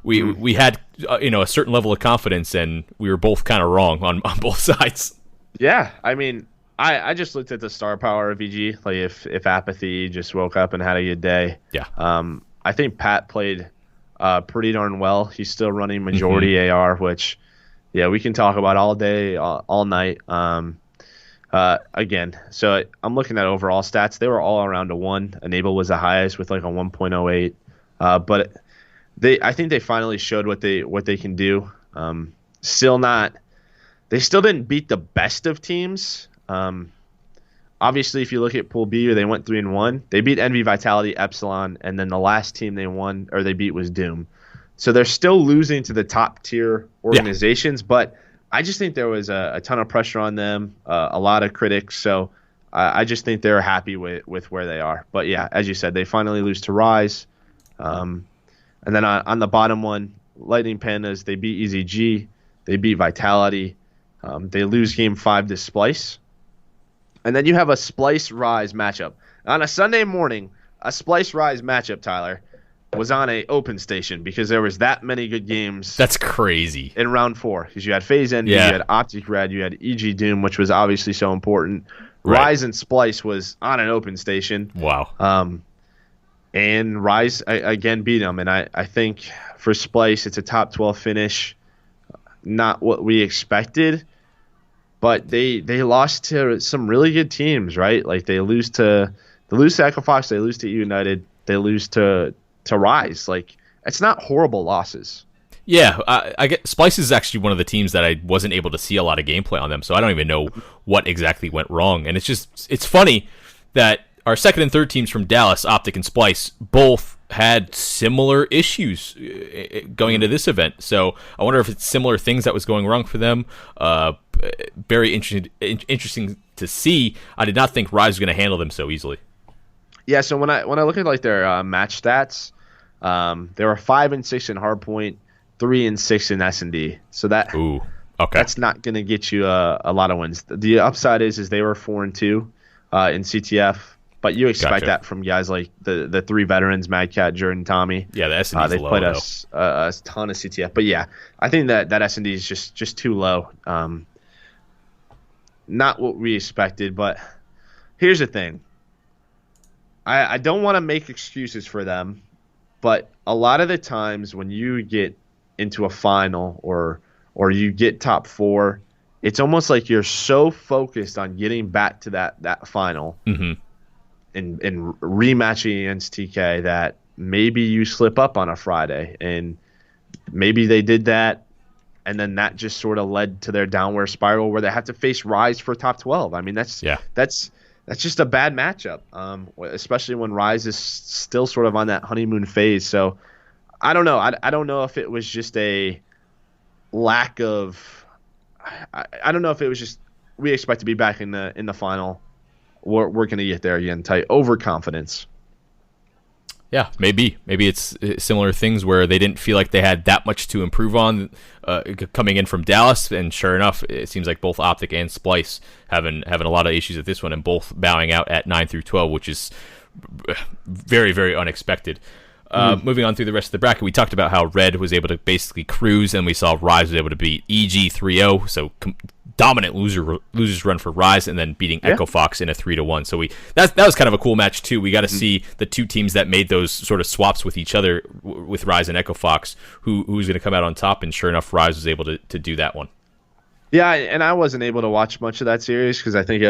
we had a certain level of confidence, and we were both kind of wrong on both sides. Yeah, I mean, I just looked at the star power of EG. Like if Apathy just woke up and had a good day. Yeah. I think Pat played pretty darn well. He's still running majority AR, which we can talk about all day, all night. Again, so I'm looking at overall stats. They were all around a 1. Enable was the highest with like a 1.08. But I think they finally showed what they can do. They still didn't beat the best of teams. Obviously, if you look at Pool B, they went 3-1. They beat Envy, Vitality, Epsilon, and then the last team they beat was Doom. So they're still losing to the top tier organizations, but I just think there was a ton of pressure on them, a lot of critics. So I just think they're happy with where they are. But yeah, as you said, they finally lose to Rise. And then on the bottom one, Lightning Pandas, they beat EZG, they beat Vitality. They lose Game 5 to Splice. And then you have a Splice-Rise matchup. On a Sunday morning, a Splice-Rise matchup, Tyler, was on a open station because there was that many good games. That's crazy. In round 4. Because you had FaZe Envy, you had Optic Red, you had EG Doom, which was obviously so important. Right. Rise and Splice was on an open station. Wow. And Rise, again, beat them. And I think for Splice, it's a top 12 finish. Not what we expected. But they lost to some really good teams, right? Like they lose to Echo Fox, they lose to United, they lose to Rise. Like it's not horrible losses. Yeah, I get Splice is actually one of the teams that I wasn't able to see a lot of gameplay on them, so I don't even know what exactly went wrong. And it's funny that our second and third teams from Dallas, Optic and Splice, both had similar issues going into this event. So I wonder if it's similar things that was going wrong for them. Very interesting to see. I did not think Rise was going to handle them so easily. Yeah, so when I look at like their match stats, they were 5-6 in Hardpoint, 3-6 in S&D. So that's not going to get you a lot of wins. The upside is they were 4-2 in CTF. But you expect that from guys like the three veterans, Mad Cat, Jordan, Tommy. Yeah, the S&D they low, played us a ton of CTF. But yeah, I think that S&D is just too low. Not what we expected. But here's the thing. I don't want to make excuses for them, but a lot of the times when you get into a final or you get top 4, it's almost like you're so focused on getting back to that final. Mm-hmm. And rematching against TK that maybe you slip up on a Friday, and maybe they did that, and then that just sort of led to their downward spiral where they have to face Rise for top 12. I mean, that's just a bad matchup, especially when Rise is still sort of on that honeymoon phase. So I don't know. I don't know if it was just a lack of. I don't know if it was just we expect to be back in the final. We're going to get there again. Tight overconfidence. Yeah, maybe it's similar things where they didn't feel like they had that much to improve on coming in from Dallas, and sure enough, it seems like both Optic and Splice having a lot of issues at this one, and both bowing out at 9 through 12, which is very, very unexpected. Moving on through the rest of the bracket, we talked about how Red was able to basically cruise, and we saw Rise was able to beat EG 3-0, so dominant losers run for Rise, and then beating Echo Fox in a 3-1. So that was kind of a cool match too. We got to see the two teams that made those sort of swaps with each other, with Rise and Echo Fox, who's going to come out on top. And sure enough, Rise was able to do that one. Yeah, and I wasn't able to watch much of that series because I think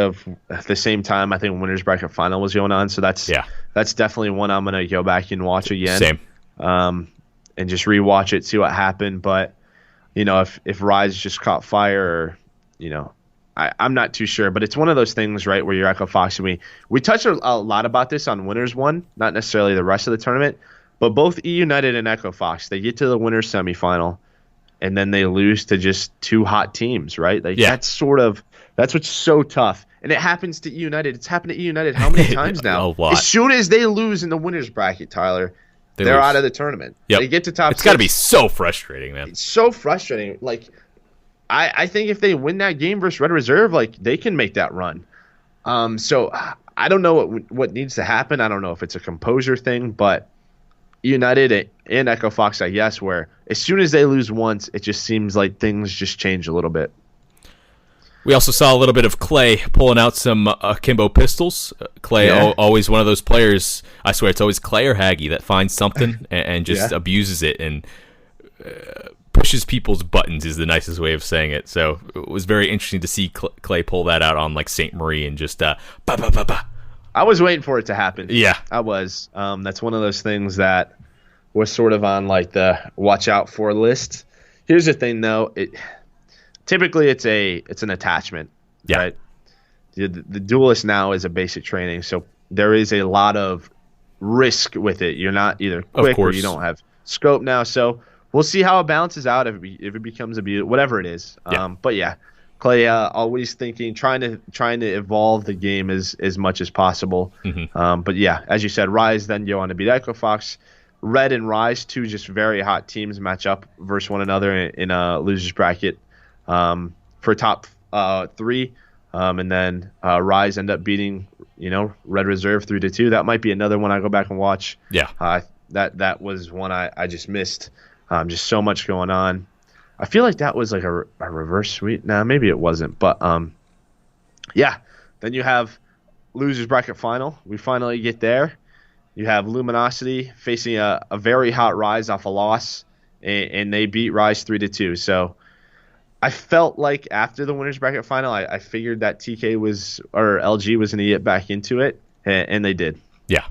at the same time I think Winners Bracket Final was going on. So that's definitely one I'm going to go back and watch again. Same. And just rewatch it, see what happened. But if Rise just caught fire, or I'm not too sure. But it's one of those things, right, where you're Echo Fox, and we touched a lot about this on Winners One, not necessarily the rest of the tournament, but both E United and Echo Fox, they get to the Winners semifinal. And then they lose to just two hot teams, right? That's what's so tough. And it happens to E United. It's happened to E United how many times now? A lot. As soon as they lose in the winners bracket, Tyler, they're out of the tournament. Yep. They get to top 6. It's got to be so frustrating, man. It's so frustrating. I think if they win that game versus Red Reserve, they can make that run. So I don't know what needs to happen. I don't know if it's a composure thing, but United and Echo Fox, I guess, where as soon as they lose once, it just seems like things just change a little bit. We also saw a little bit of Clay pulling out some akimbo pistols. Clay, always one of those players, I swear it's always Clay or Haggy that finds something and just abuses it and pushes people's buttons is the nicest way of saying it. So it was very interesting to see Clay pull that out on St. Marie and just ba-ba-ba-ba. I was waiting for it to happen. Yeah. I was. That's one of those things that was sort of on the watch out for list. Here's the thing, though. Typically it's an attachment, right? The duelist now is a basic training, so there is a lot of risk with it. You're not either quick or you don't have scope now. So we'll see how it balances out if it becomes whatever it is. But yeah. Clay always thinking, trying to evolve the game as much as possible. Mm-hmm. But yeah, as you said, Rise then go on to beat Echo Fox. Red and Rise, two just very hot teams, match up versus one another in a losers bracket for top 3. And then Rise end up beating Red Reserve 3-2. That might be another one I go back and watch. Yeah. That was one I just missed. Just so much going on. I feel like that was a reverse sweep. Nah, maybe it wasn't. But, yeah. Then you have losers bracket final. We finally get there. You have Luminosity facing a very hot Rise off a loss, and they beat Rise 3-2. So I felt like after the winners bracket final, I figured that TK or LG was going to get back into it, and they did. Yeah.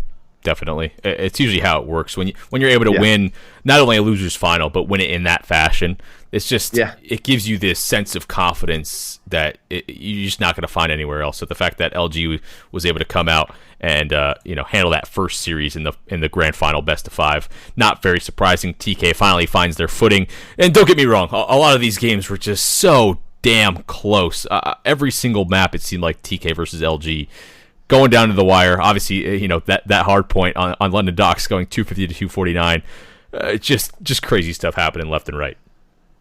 Definitely. It's usually how it works when you're able to win not only a loser's final, but win it in that fashion. It's just it gives you this sense of confidence that you're just not going to find anywhere else. So the fact that LG was able to come out and handle that first series in the grand final best of 5, not very surprising. TK finally finds their footing. And don't get me wrong, a lot of these games were just so damn close. Every single map it seemed like TK versus LG. Going down to the wire, obviously, that hard point on London Docks going 250 to 249. Just crazy stuff happening left and right.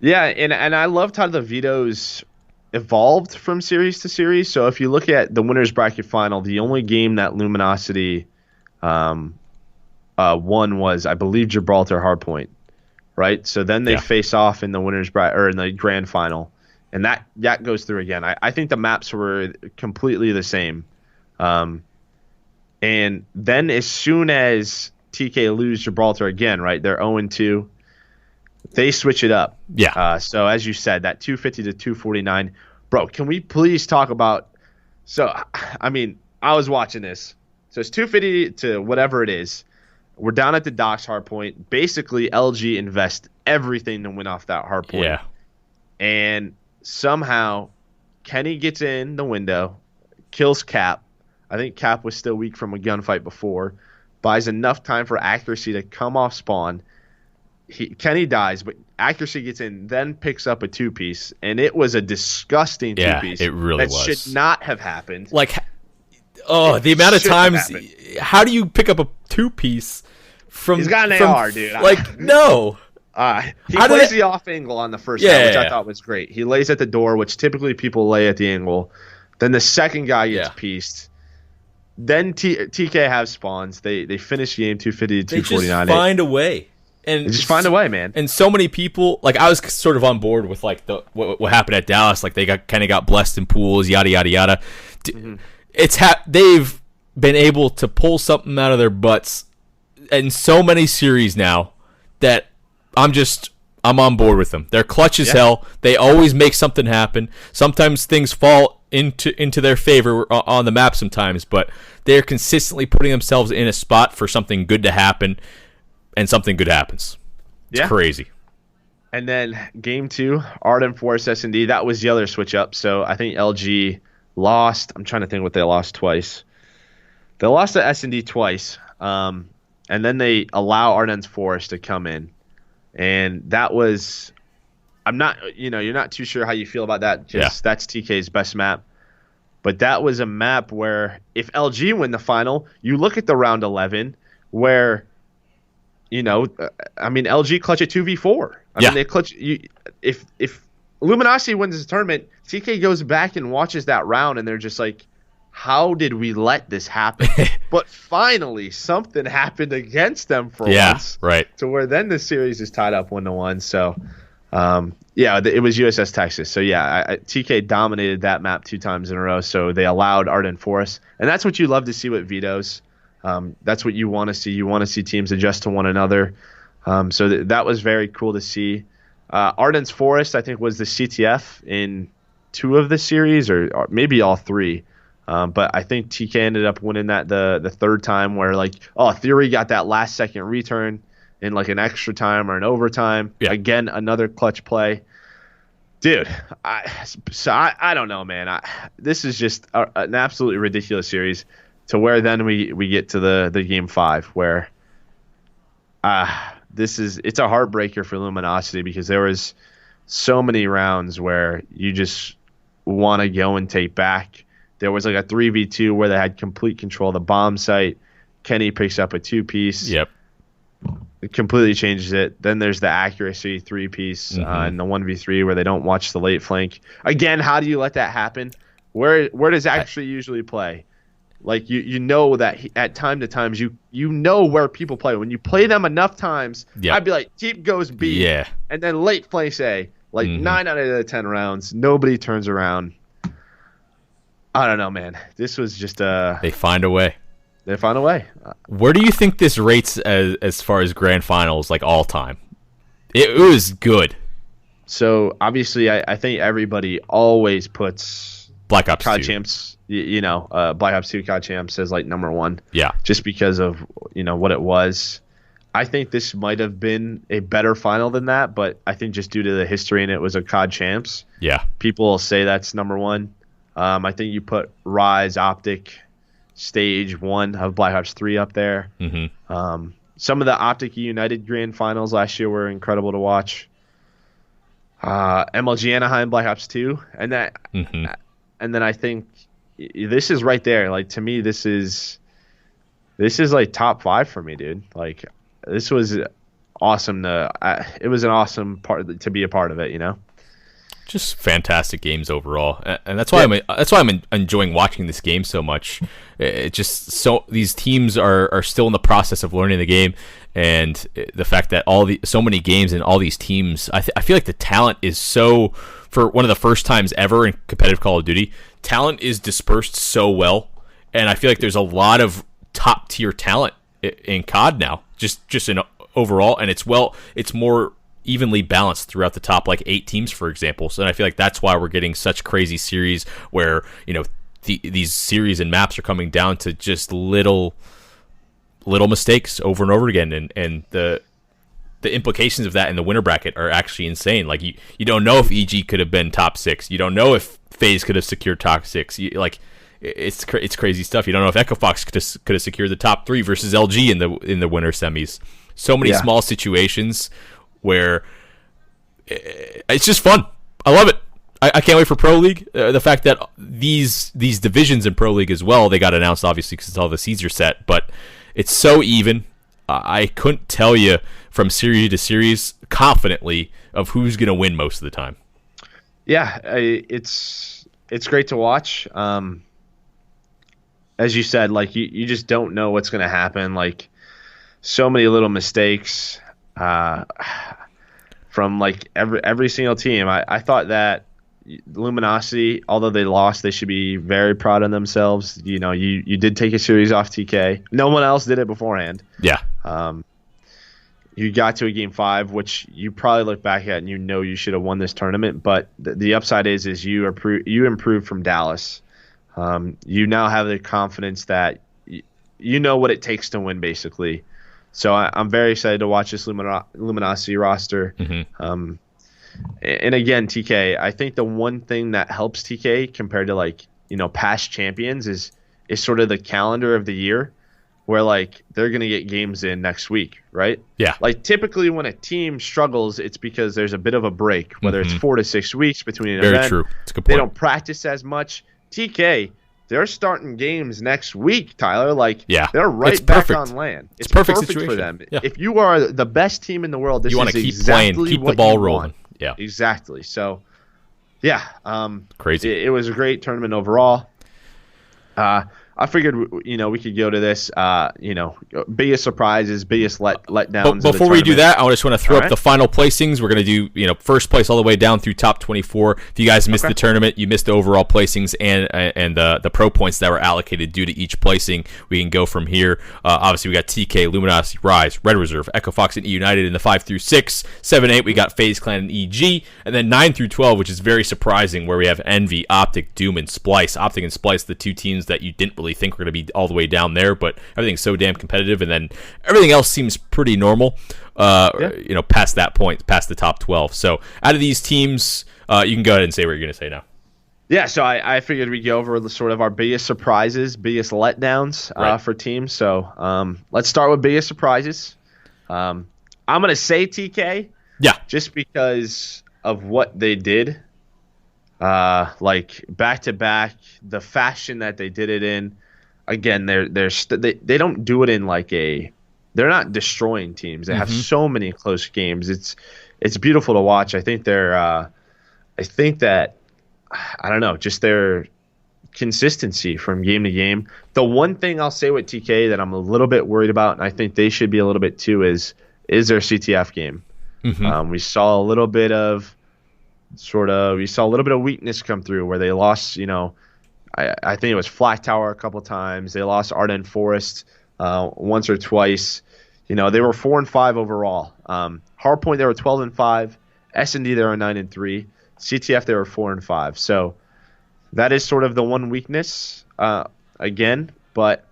Yeah, and I loved how the vetoes evolved from series to series. So if you look at the winners bracket final, the only game that Luminosity won was, I believe, Gibraltar Hardpoint, right? So then they face off in the winners bracket or in the grand final, and that goes through again. I think the maps were completely the same. And then as soon as TK lose Gibraltar again, right, they're 0-2, they switch it up. Yeah. So as you said, that 250 to 249, bro, can we please talk about, I was watching this. So it's 250 to whatever it is. We're down at the docks hardpoint. Basically, LG invest everything to win off that hardpoint. Yeah. And somehow Kenny gets in the window, kills Cap. I think Cap was still weak from a gunfight before. Buys enough time for accuracy to come off spawn. Kenny dies, but accuracy gets in, then picks up a 2-piece, and it was a disgusting 2-piece. Yeah, it really was. That should not have happened. Like, the amount of times. How do you pick up a 2-piece from? He's got an AR, dude. Like, no. He plays the off angle on the first guy, which I thought was great. He lays at the door, which typically people lay at the angle. Then the second guy gets pieced. Then TK have spawns. They finish game 250 to 249. They just find a way. And they just find a way, man. And so many people, like, I was sort of on board with like what happened at Dallas. Like, they kind of got blessed in pools, yada yada yada. They've been able to pull something out of their butts in so many series now that I'm on board with them. They're clutch as hell. They always make something happen. Sometimes things fall into their favor on the map sometimes, but they're consistently putting themselves in a spot for something good to happen, and something good happens. It's crazy. And then game 2, Arden Force S&D, that was the other switch up. So I think LG lost. I'm trying to think what they lost twice. They lost to S&D twice, and then they allow Arden's Force to come in. And that was, I'm not, you're not too sure how you feel about that. That's TK's best map. But that was a map where if LG win the final, you look at the round 11 where, LG clutch a 2v4. I mean, they clutch. If Luminosity wins this tournament, TK goes back and watches that round, and they're just like, how did we let this happen? But finally, something happened against them for once. Right. To where then the series is tied up 1-1. So, it was USS Texas. So, TK dominated that map 2 times in a row. So they allowed Arden Forest. And that's what you love to see with vetoes. That's what you want to see. You want to see teams adjust to one another. So that was very cool to see. Arden's Forest, I think, was the CTF in 2 of the series, or maybe all 3. But I think TK ended up winning that the 3rd time, where Theory got that last second return in like an extra time or an overtime. Yeah. Again, another clutch play. Dude, I don't know, man. This is just an absolutely ridiculous series. To where then we get to the game 5, where it's a heartbreaker for Luminosity, because there was so many rounds where you just want to go and take back. There was like a 3v2 where they had complete control of the bomb site. Kenny picks up a 2-piece. Yep. It completely changes it. Then there's the accuracy 3-piece and the 1v3 where they don't watch the late flank. Again, how do you let that happen? Where does actually usually play? Like, you know that at time to times you know where people play. When you play them enough times, I'd be like, keep goes B. Yeah. And then late flanks A. Like 9 out of the 10 rounds, nobody turns around. I don't know, man. This was just They find a way. They find a way. Where do you think this rates as far as grand finals, like all time? It was good. So obviously, I think everybody always puts Black Ops COD 2. Champs. Black Ops 2 COD Champs as like number one. Yeah. Just because of what it was. I think this might have been a better final than that, but I think just due to the history and it was a COD Champs. Yeah. People will say that's number one. I think you put Rise, Optic, Stage 1 of Black Ops 3 up there. Mm-hmm. Some of the Optic United Grand Finals last year were incredible to watch. MLG Anaheim, Black Ops 2, and then I think this is right there. Like, to me, this is like top 5 for me, dude. Like, this was awesome. It was an awesome part to be a part of it. Just fantastic games overall, and that's why I'm enjoying watching this game so much. It just these teams are still in the process of learning the game, and the fact that so many games and all these teams, I feel like the talent is for one of the first times ever in competitive Call of Duty, talent is dispersed so well, and I feel like there's a lot of top tier talent in COD now, just in overall, and it's more evenly balanced throughout the top 8 teams, for example. So I feel like that's why we're getting such crazy series where these series and maps are coming down to just little mistakes over and over again, and the implications of that in the winner bracket are actually insane. Like you don't know if EG could have been top 6. You don't know if FaZe could have secured top 6. It's crazy stuff. You don't know if Echo Fox could have secured the top 3 versus LG in the winter semis. So many small situations where it's just fun. I love it. I can't wait for Pro League. The fact that these divisions in Pro League as well, they got announced obviously because it's all the seeds are set, but it's so even. I couldn't tell you from series to series confidently of who's going to win most of the time. Yeah, it's great to watch. As you said, like you just don't know what's going to happen. Like so many little mistakes. From like every single team. I thought that Luminosity, although they lost, they should be very proud of themselves. You did take a series off TK. No one else did it beforehand. Yeah. You got to a game 5, which you probably look back at and you should have won this tournament. But the upside is you improved from Dallas. You now have the confidence that you know what it takes to win, basically. So I'm very excited to watch this Luminosity roster. Mm-hmm. And again, TK, I think the one thing that helps TK compared to past champions is sort of the calendar of the year, where they're going to get games in next week, right? Yeah. Like typically when a team struggles, it's because there's a bit of a break, whether it's 4 to 6 weeks between an event. Very true. It's a good point. They don't practice as much. TK, they're starting games next week, Tyler. They're right back perfect. on land. It's perfect for them. Yeah. If you are the best team in the world, this you want is to keep exactly playing, keep what the ball you rolling. want. Yeah, exactly. So, yeah, crazy. It was a great tournament overall. I figured, we could go to this, biggest surprises, biggest letdowns. But before we do that, I just want to throw up the final placings. We're going to do, first place all the way down through top 24. If you guys missed the tournament, you missed the overall placings and the pro points that were allocated due to each placing. We can go from here. Obviously, we got TK, Luminosity, Rise, Red Reserve, Echo Fox, and E United in the 5 through 6. 7, 8, we got FaZe Clan and EG. And then 9 through 12, which is very surprising, where we have Envy, Optic, Doom, and Splice. Optic and Splice, the 2 teams that you didn't really think were going to be all the way down there, but everything's so damn competitive, and then everything else seems pretty normal past that point, past the top 12. So out of these teams, you can go ahead and say what you're going to say now. Yeah, so I figured we'd go over sort of our biggest surprises, biggest letdowns for teams. So let's start with biggest surprises. I'm going to say TK. Yeah. Just because of what they did. Back-to-back, the fashion that they did it in. Again, they don't do it in they're not destroying teams. They have so many close games. It's beautiful to watch. I think just their consistency from game to game. The one thing I'll say with TK that I'm a little bit worried about, and I think they should be a little bit too, is their CTF game. We saw a little bit of weakness come through where they lost, I think it was Flat Tower a couple times. They lost Arden Forest once or twice. They were 4-5 overall. Hardpoint, they were 12-5. S&D, they were 9-3. CTF, they were 4-5. So That is sort of the one weakness, again. But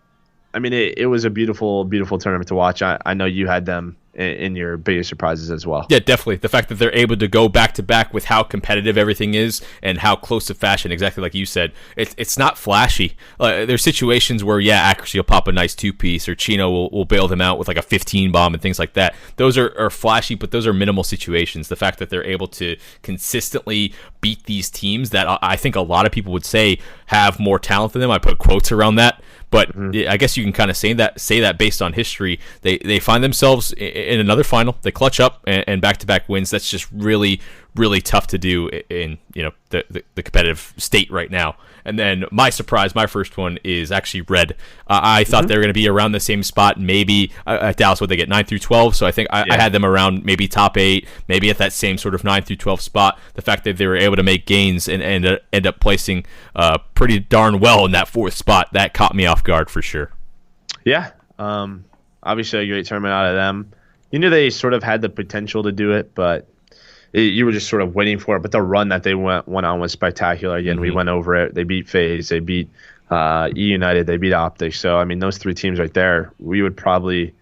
I mean, it was a beautiful, beautiful tournament to watch. I know you had them in your biggest surprises as well. Yeah, definitely. The fact that they're able to go back to back with how competitive everything is and how close to fashion, exactly like you said, it's not flashy. There's situations where, yeah, accuracy will pop a nice two-piece, or Chino will bail them out with like a 15 bomb and things like that. Those are flashy, but those are minimal situations. The fact that they're able to consistently beat these teams that I think a lot of people would say have more talent than them. I put quotes around that. But I guess you can kind of say that based on history. They find themselves in another final. They clutch up and back-to-back wins. That's just really, really tough to do in the competitive state right now. And then my surprise, my first one is actually Red. I thought they were going to be around the same spot. Maybe at Dallas, would they get 9 through 12? So I think I had them around maybe top 8, maybe at that same sort of 9 through 12 spot. The fact that they were able to make gains and end up placing pretty darn well in that 4th spot, that caught me off guard for sure. Yeah. Obviously a great tournament out of them. You knew they sort of had the potential to do it, but you were just sort of waiting for it. But the run that they went on was spectacular. Again, we went over it. They beat FaZe. They beat E United. They beat Optics. So, I mean, those 3 teams right there, we would probably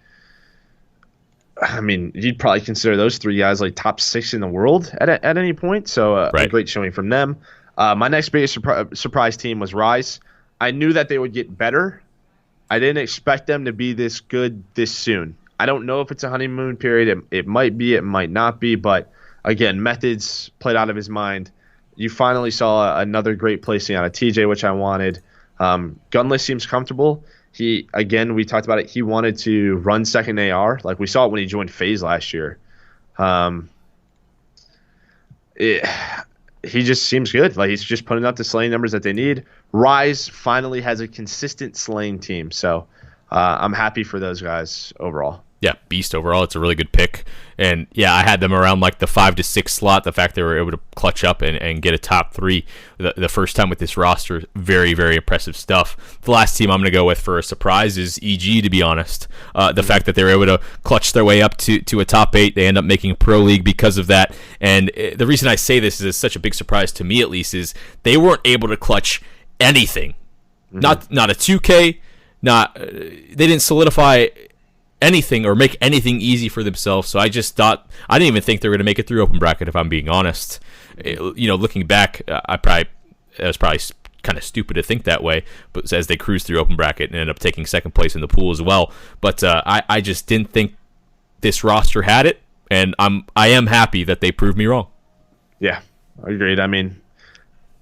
– I mean, you'd probably consider those 3 guys like top 6 in the world at any point. So, a great showing from them. My next biggest surprise team was Rise. I knew that they would get better. I didn't expect them to be this good this soon. I don't know if it's a honeymoon period. It might be. It might not be. But, again, Methods played out of his mind. You finally saw another great placing out of TJ, which I wanted. Gunless seems comfortable. We talked about it. He wanted to run second AR. Like we saw it when he joined FaZe last year. He just seems good. Like he's just putting up the slaying numbers that they need. Rise finally has a consistent slaying team. So I'm happy for those guys overall. Yeah, beast overall. It's a really good pick. And yeah, I had them around like the 5 to 6 slot. The fact they were able to clutch up and get a top 3 the first time with this roster, very, very impressive stuff. The last team I'm going to go with for a surprise is EG, to be honest. The fact that they were able to clutch their way up to a top 8, they end up making a pro league because of that. And the reason I say this is it's such a big surprise to me, at least, is they weren't able to clutch anything. Not a 2K, they didn't solidify anything or make anything easy for themselves. So I just thought, I didn't even think they were going to make it through open bracket, if I'm being honest. Looking back, it was probably kind of stupid to think that way, but as they cruised through open bracket and ended up taking 2nd place in the pool as well. But I just didn't think this roster had it, and I am happy that they proved me wrong. Yeah, agreed. I mean,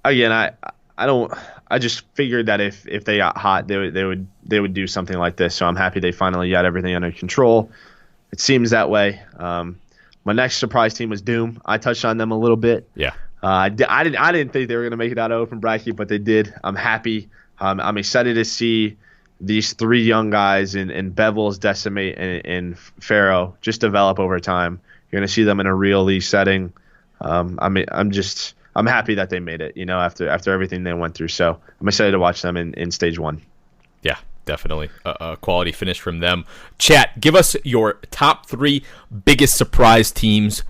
again, I just figured that if they got hot, they would do something like this. So I'm happy they finally got everything under control. It seems that way. My next surprise team was Doom. I touched on them a little bit. Yeah. I didn't think they were going to make it out of open bracket, but they did. I'm happy. I'm excited to see these 3 young guys in Bevels, Decimate, and Pharaoh just develop over time. You're going to see them in a real league setting. I'm happy that they made it, after everything they went through. So I'm excited to watch them in stage 1. Yeah, definitely. A quality finish from them. Chat, give us your top 3 biggest surprise teams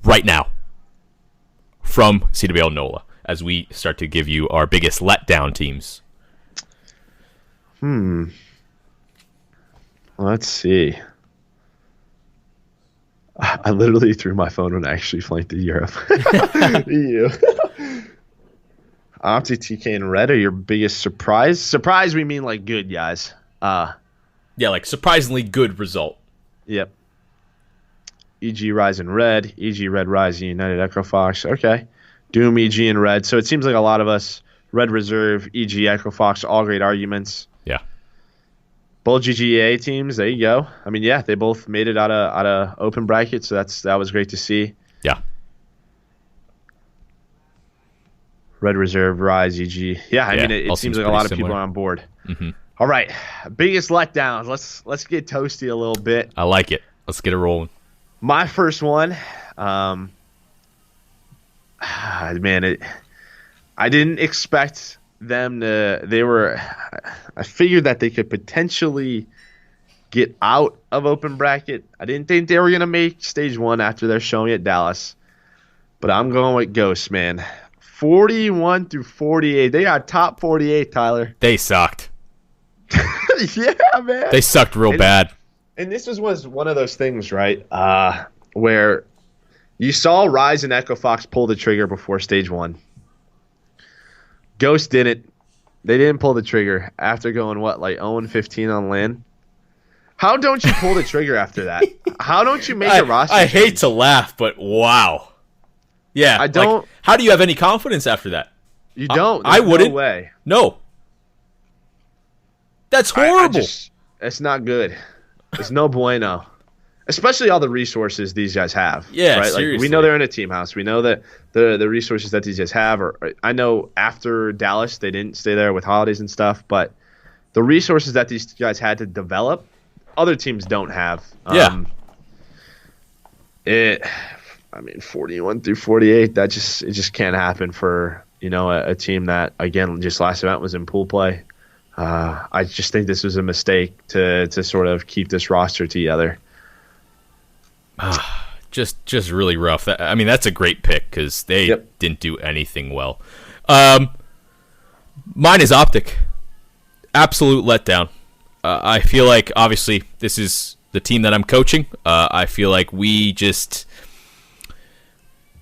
right now from CWL NOLA as we start to give you our biggest letdown teams. Let's see. I literally threw my phone when I actually flanked to Europe. You. Opti, TK, and Red are your biggest surprise? Surprise, we mean like good, guys. Yeah, like surprisingly good result. Yep. EG, Rise, and Red. EG, Red, Rise, United, Echo Fox. Okay. Doom, EG, and Red. So it seems like a lot of us, Red Reserve, EG, Echo Fox, all great arguments. Yeah. Both GGA teams, there you go. I mean, yeah, they both made it out of open bracket, so that was great to see. Yeah. Red Reserve, Rise, EG. Yeah, I mean, it seems like a lot of people are on board. All right, biggest letdowns. Let's get toasty a little bit. I like it. Let's get it rolling. My first one, I didn't expect them to. I figured that they could potentially get out of open bracket. I didn't think they were gonna make stage 1 after their showing at Dallas, but I'm going with Ghost, man. 41 through 48. They got top 48, Tyler. They sucked. Yeah, man. They sucked real bad. And this was one of those things, right, where you saw Rise and Echo Fox pull the trigger before stage 1. Ghost didn't. They didn't pull the trigger after going, like 0-15 on land? How don't you pull the trigger after that? How don't you make a roster I change? hate to laugh, but wow. Yeah. I don't. Like, how do you have any confidence after that? You don't. I wouldn't. No way. No. That's horrible. It's not good. It's no bueno. Especially all the resources these guys have. Yeah, right? seriously. Like, we know they're in a team house. We know that the resources that these guys have. I know after Dallas, they didn't stay there with holidays and stuff, but the resources that these guys had to develop, other teams don't have. Yeah. 41 through 48, it just can't happen for, a team that, again, just last event was in pool play. I just think this was a mistake to sort of keep this roster together. Just really rough. That's a great pick because they didn't do anything well. Mine is Optic. Absolute letdown. I feel like, obviously, this is the team that I'm coaching. I feel like we just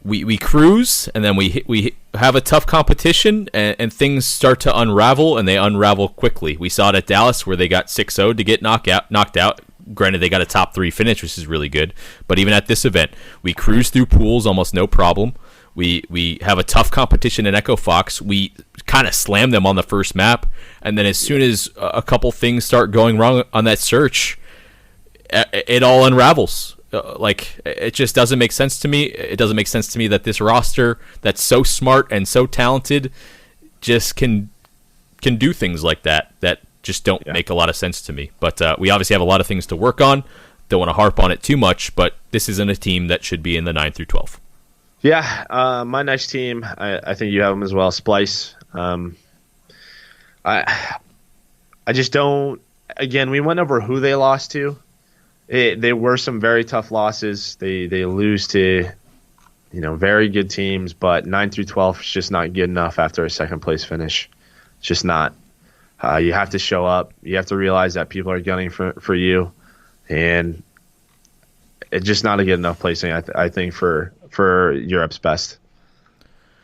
we cruise, and then we have a tough competition, and things start to unravel, and they unravel quickly. We saw it at Dallas where they got 6-0 to get knocked out. Granted, they got a top 3 finish, which is really good. But even at this event, we cruise through pools almost no problem. We have a tough competition in Echo Fox. We kind of slam them on the first map, and then as soon as a couple things start going wrong on that search, it all unravels. It just doesn't make sense to me. It doesn't make sense to me that this roster that's so smart and so talented just can do things like that just don't make a lot of sense to me. But we obviously have a lot of things to work on. Don't want to harp on it too much, but this isn't a team that should be in the 9 through 12. Yeah, my next team, I think you have them as well, Splice. I just don't. Again, we went over who they lost to. They were some very tough losses. They lose to, very good teams, but 9 through 12 is just not good enough after a second place finish. It's just not. You have to show up. You have to realize that people are gunning for you, and it's just not a good enough placing. I think for Europe's best.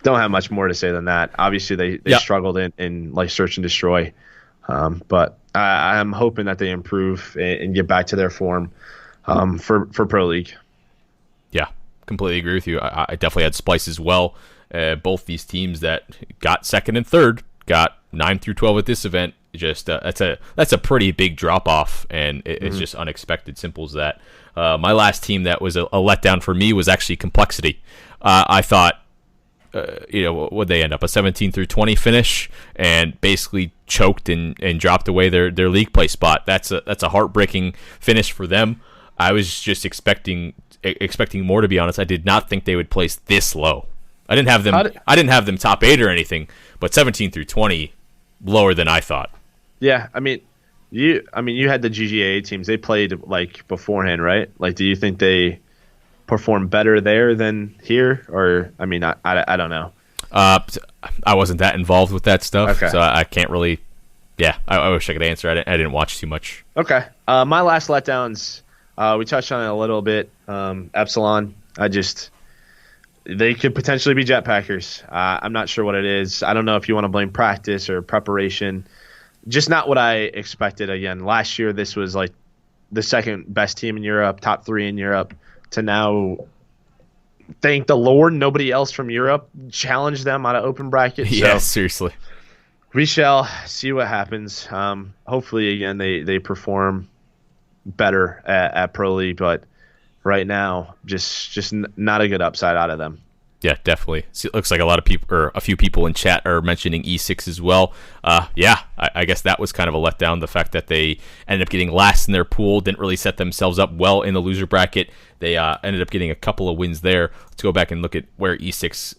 Don't have much more to say than that. Obviously, they struggled in like search and destroy, but I'm hoping that they improve and get back to their form for Pro League. Yeah, completely agree with you. I definitely had Splice as well. Both these teams that got second and third got 9 through 12 at this event. Just that's a pretty big drop off, and it's just unexpected. Simple as that. My last team that was a letdown for me was actually Complexity. I thought, would they end up a 17 through 20 finish and basically choked and dropped away their league play spot. That's a heartbreaking finish for them. I was just expecting more, to be honest. I did not think they would place this low. I didn't have them top 8 or anything, but 17 through 20 lower than I thought. Yeah, you had the GGA teams. They played like beforehand, right? Like, do you think they performed better there than here? Or I don't know. I wasn't that involved with that stuff, okay. So I can't really. Yeah, I wish I could answer. I didn't watch too much. Okay. My last letdowns, we touched on it a little bit. Epsilon, they could potentially be Jetpackers. I'm not sure what it is. I don't know if you want to blame practice or preparation. Just not what I expected. Again, last year this was like the second best team in Europe, top 3 in Europe. To now, thank the Lord, nobody else from Europe challenged them on an open bracket. Yeah, seriously. We shall see what happens. Hopefully, again, they perform better at Pro League, but right now, just not a good upside out of them. Yeah, definitely. See, it looks like a lot of people, or a few people in chat, are mentioning E6 as well. I guess that was kind of a letdown. The fact that they ended up getting last in their pool, didn't really set themselves up well in the loser bracket. They ended up getting a couple of wins there. Let's go back and look at where E6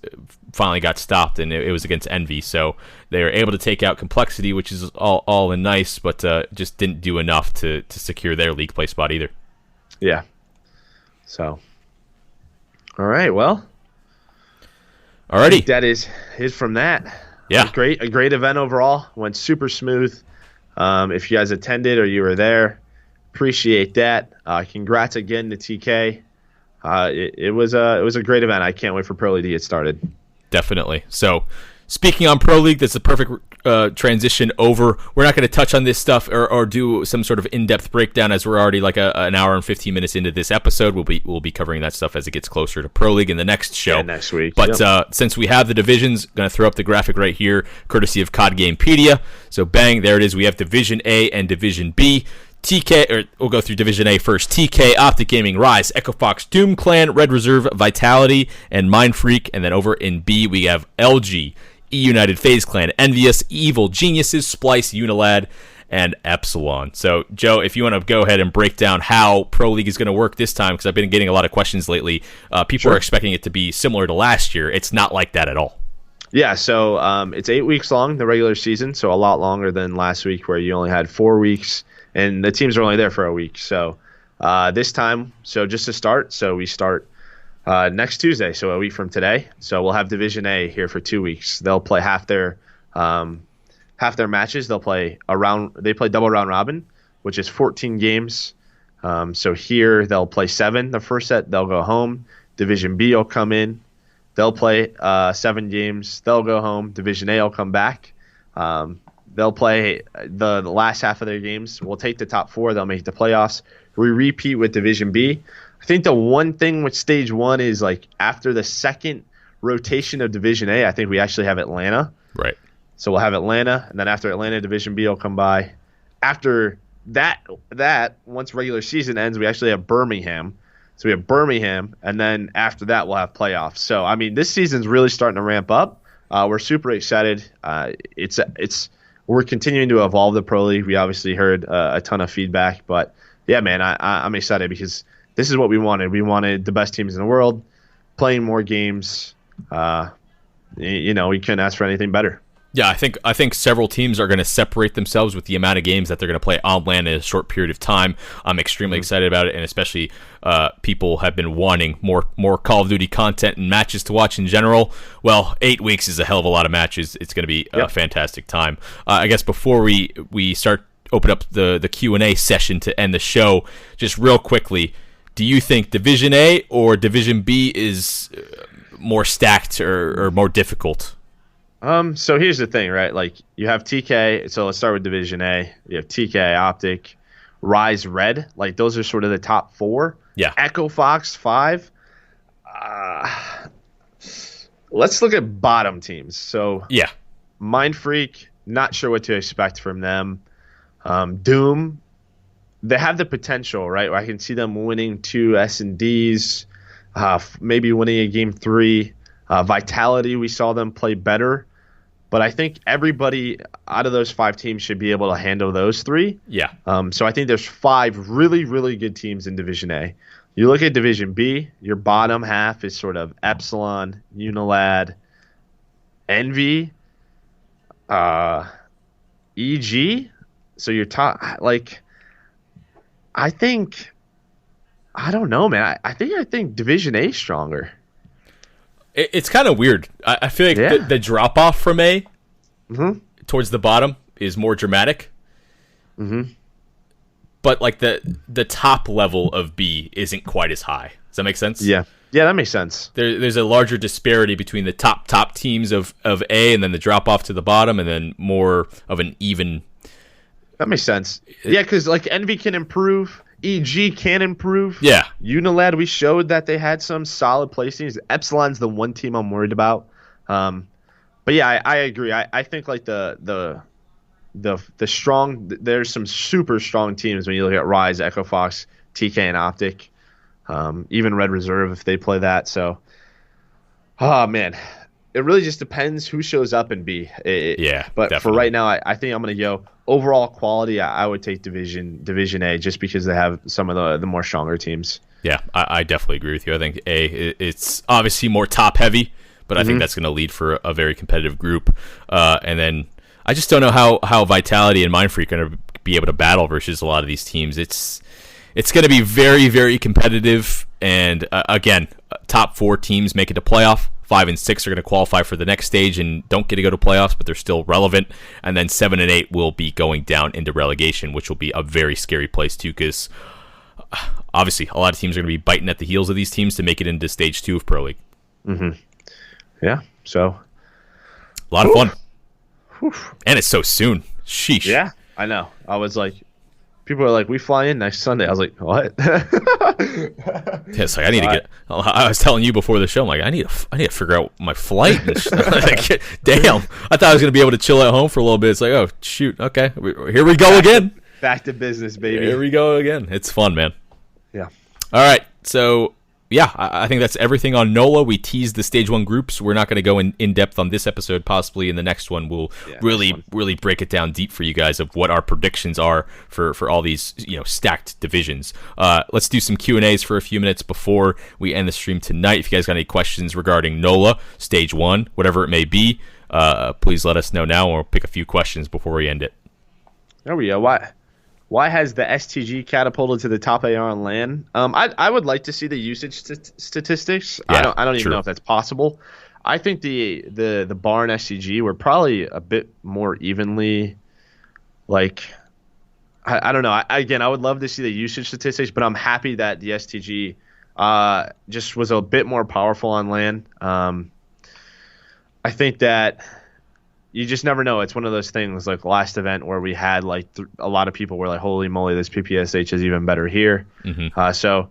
finally got stopped, and it was against Envy. So they were able to take out Complexity, which is all in nice, but just didn't do enough to secure their league play spot either. Yeah. So, all right, well. Alrighty. That is from that. Yeah. A great event overall. Went super smooth. If you guys attended or you were there, appreciate that. Congrats again to TK. It was a great event. I can't wait for Pro League to get started. Definitely. So, speaking on Pro League, that's a perfect transition over. We're not going to touch on this stuff or do some sort of in-depth breakdown, as we're already like an hour and 15 minutes into this episode. We'll be covering that stuff as it gets closer to Pro League in the next show. Yeah, next week. But since we have the divisions, going to throw up the graphic right here, courtesy of COD Gamepedia. So bang, there it is. We have Division A and Division B. We'll go through Division A first. TK, Optic Gaming, Rise, Echo Fox, Doom Clan, Red Reserve, Vitality, and Mind Freak. And then over in B, we have LG, E United, FaZe Clan, Envious, Evil, Geniuses, Splice, Unilad, and Epsilon. So, Joe, if you want to go ahead and break down how Pro League is going to work this time, because I've been getting a lot of questions lately. People are expecting it to be similar to last year. It's not like that at all. Yeah, so it's 8 weeks long, the regular season, so a lot longer than last week where you only had 4 weeks. And the teams are only there for a week. So this time, just to start, we start next Tuesday, so a week from today. So we'll have Division A here for 2 weeks. They'll play half their matches. They play double round robin, which is 14 games. So here they'll play 7 the first set. They'll go home. Division B will come in. They'll play 7 games. They'll go home. Division A will come back. They'll play the last half of their games. We'll take the top 4. They'll make the playoffs. We repeat with Division B. I think the one thing with Stage 1 is, like, after the second rotation of Division A, I think we actually have Atlanta. Right. So we'll have Atlanta, and then after Atlanta, Division B will come by. After that, once regular season ends, we actually have Birmingham. So we have Birmingham, and then after that, we'll have playoffs. So, I mean, this season's really starting to ramp up. We're super excited. We're continuing to evolve the Pro League. We obviously heard a ton of feedback, but yeah, man, I'm excited because this is what we wanted. We wanted the best teams in the world, playing more games. We couldn't ask for anything better. Yeah, I think several teams are going to separate themselves with the amount of games that they're going to play on LAN in a short period of time. I'm extremely excited about it, and especially people have been wanting more Call of Duty content and matches to watch in general. Well, 8 weeks is a hell of a lot of matches. It's going to be a fantastic time. I guess before we start open up the Q&A session to end the show, just real quickly, do you think Division A or Division B is more stacked or more difficult? So here's the thing, right? Like, you have TK, so let's start with Division A. You have TK, Optic, Rise, Red. Like, those are sort of the top 4. Yeah. Echo Fox, 5. Let's look at bottom teams. So, yeah. Mind Freak, not sure what to expect from them. Doom, they have the potential, right? I can see them winning 2 S&Ds, maybe winning a game 3. Vitality, we saw them play better. But I think everybody out of those 5 teams should be able to handle those 3. Yeah. So I think there's 5 really, really good teams in Division A. You look at Division B, your bottom half is sort of Epsilon, Unilad, Envy, EG. So your top, like, I don't know, man. I think Division A is stronger. It's kind of weird. I feel like the drop off from A towards the bottom is more dramatic. Mm-hmm. But like the top level of B isn't quite as high. Does that make sense? Yeah, that makes sense. There's a larger disparity between the top teams of A and then the drop off to the bottom, and then more of an even. That makes sense. Yeah, because like Envy can improve. EG can improve. Yeah. Unilad, we showed that they had some solid placings. Epsilon's the one team I'm worried about. But yeah, I agree. I think like the strong, there's some super strong teams when you look at Rise, Echo Fox, TK, and Optic. Even Red Reserve if they play that. So, oh man, it really just depends who shows up in B. But definitely. For right now, I think I'm going to go overall quality. I would take Division A just because they have some of the more stronger teams. Yeah, I definitely agree with you. I think A, it's obviously more top heavy, but I think that's going to lead for a very competitive group. And then I just don't know how Vitality and Mind Freak are going to be able to battle versus a lot of these teams. It's going to be very, very competitive. And again, top 4 teams make it to playoff. 5 and 6 are going to qualify for the next stage and don't get to go to playoffs, but they're still relevant. And then 7 and 8 will be going down into relegation, which will be a very scary place too, because obviously a lot of teams are going to be biting at the heels of these teams to make it into stage 2 of Pro League. Mm-hmm. Yeah, so a lot of fun. And it's so soon. Sheesh. Yeah, I know. I was like, people are like, we fly in next Sunday. I was like, what? It's like, I need to get. I was telling you before the show, I'm like, I need to figure out my flight. Like, damn, I thought I was gonna be able to chill at home for a little bit. It's like, oh shoot, okay, here we go again. Back to business, baby. Here we go again. It's fun, man. Yeah. All right, so. Yeah, I think that's everything on NOLA. We teased the Stage 1 groups. We're not going to go in depth on this episode. Possibly in the next one, we'll really break it down deep for you guys of what our predictions are for all these stacked divisions. Let's do some Q&As for a few minutes before we end the stream tonight. If you guys got any questions regarding NOLA, Stage 1, whatever it may be, please let us know now, and we'll pick a few questions before we end it. There we go. Why has the STG catapulted to the top AR on LAN? I would like to see the usage statistics. Yeah, I don't even know if that's possible. I think the bar and STG were probably a bit more evenly, like, I don't know. I would love to see the usage statistics, but I'm happy that the STG just was a bit more powerful on LAN. I think that you just never know. It's one of those things like last event where we had like a lot of people were like, holy moly, this PPSH is even better here. Mm-hmm. So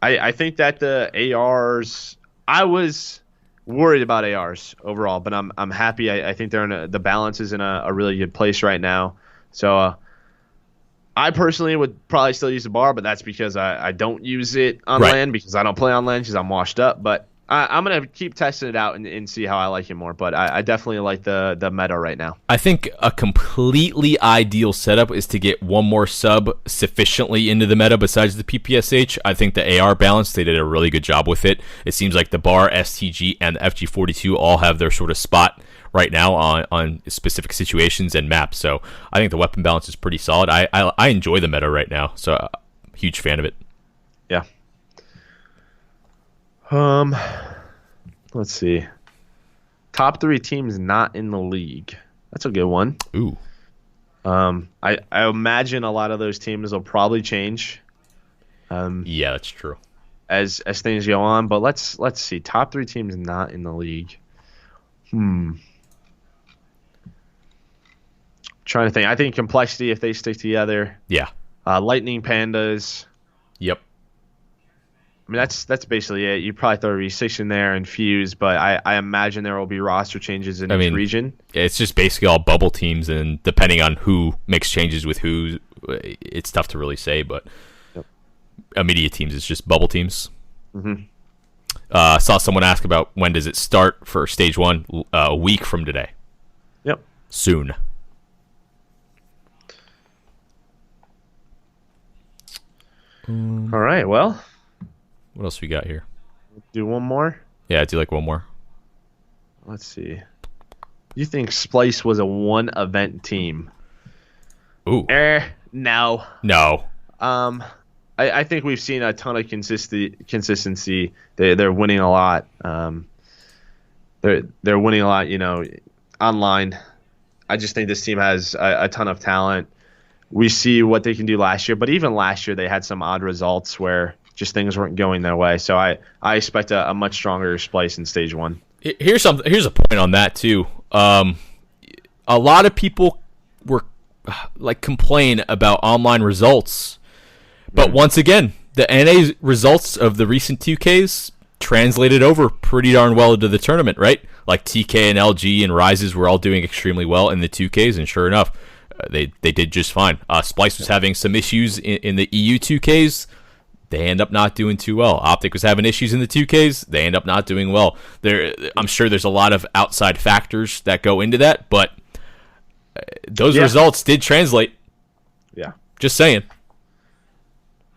I think that the ARs, I was worried about ARs overall, but I'm happy. I think they're the balance is in a really good place right now. So I personally would probably still use the bar, but that's because I don't use it on LAN because I don't play on LAN because I'm washed up. But I'm going to keep testing it out and see how I like it more. But I definitely like the meta right now. I think a completely ideal setup is to get one more sub sufficiently into the meta besides the PPSH. I think the AR balance, they did a really good job with it. It seems like the bar, STG, and the FG42 all have their sort of spot right now on specific situations and maps. So I think the weapon balance is pretty solid. I enjoy the meta right now. So huge fan of it. Yeah. Let's see. Top 3 teams not in the league. That's a good one. Ooh. I imagine a lot of those teams will probably change. Yeah, that's true. As things go on, but let's see. Top 3 teams not in the league. Trying to think. I think Complexity if they stick together. Yeah. Lightning Pandas. Yep. I mean, that's basically it. You probably throw Re6 in there and Fuse, but I imagine there will be roster changes in each region. It's just basically all bubble teams, and depending on who makes changes with who, it's tough to really say, but immediate teams, it's just bubble teams. Mm-hmm. Saw someone ask about when does it start for Stage 1? A week from today. Yep. Soon. All right, well. What else we got here? Do one more? Yeah, do like one more. Let's see. You think Splice was a one-event team? Ooh. No. No. I think we've seen a ton of consistency. They're winning a lot. They're winning a lot, online. I just think this team has a ton of talent. We see what they can do last year, but even last year they had some odd results where just things weren't going their way. So I expect a much stronger Splice in Stage 1. Here's a point on that too. A lot of people were complain about online results, but once again, the NA results of the recent 2Ks translated over pretty darn well into the tournament, right? Like TK and LG and Rises were all doing extremely well in the 2Ks, and sure enough, they did just fine. Splice was having some issues in the EU 2Ks. They end up not doing too well. Optic was having issues in the 2Ks. They end up not doing well. I'm sure there's a lot of outside factors that go into that, but those results did translate. Yeah. Just saying.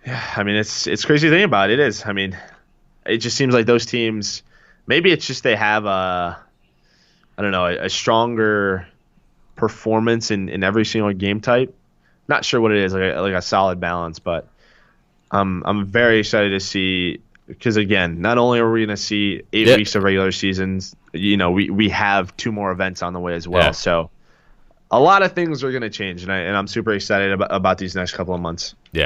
Yeah, I mean, it's crazy to think about. It is. I mean, it just seems like those teams, maybe it's just they have a stronger performance in every single game type. Not sure what it is, like a solid balance, but I'm very excited to see because again, not only are we going to see 8 weeks of regular seasons, we have 2 more events on the way as well. Yeah. So a lot of things are going to change, and I'm super excited about these next couple of months. Yeah.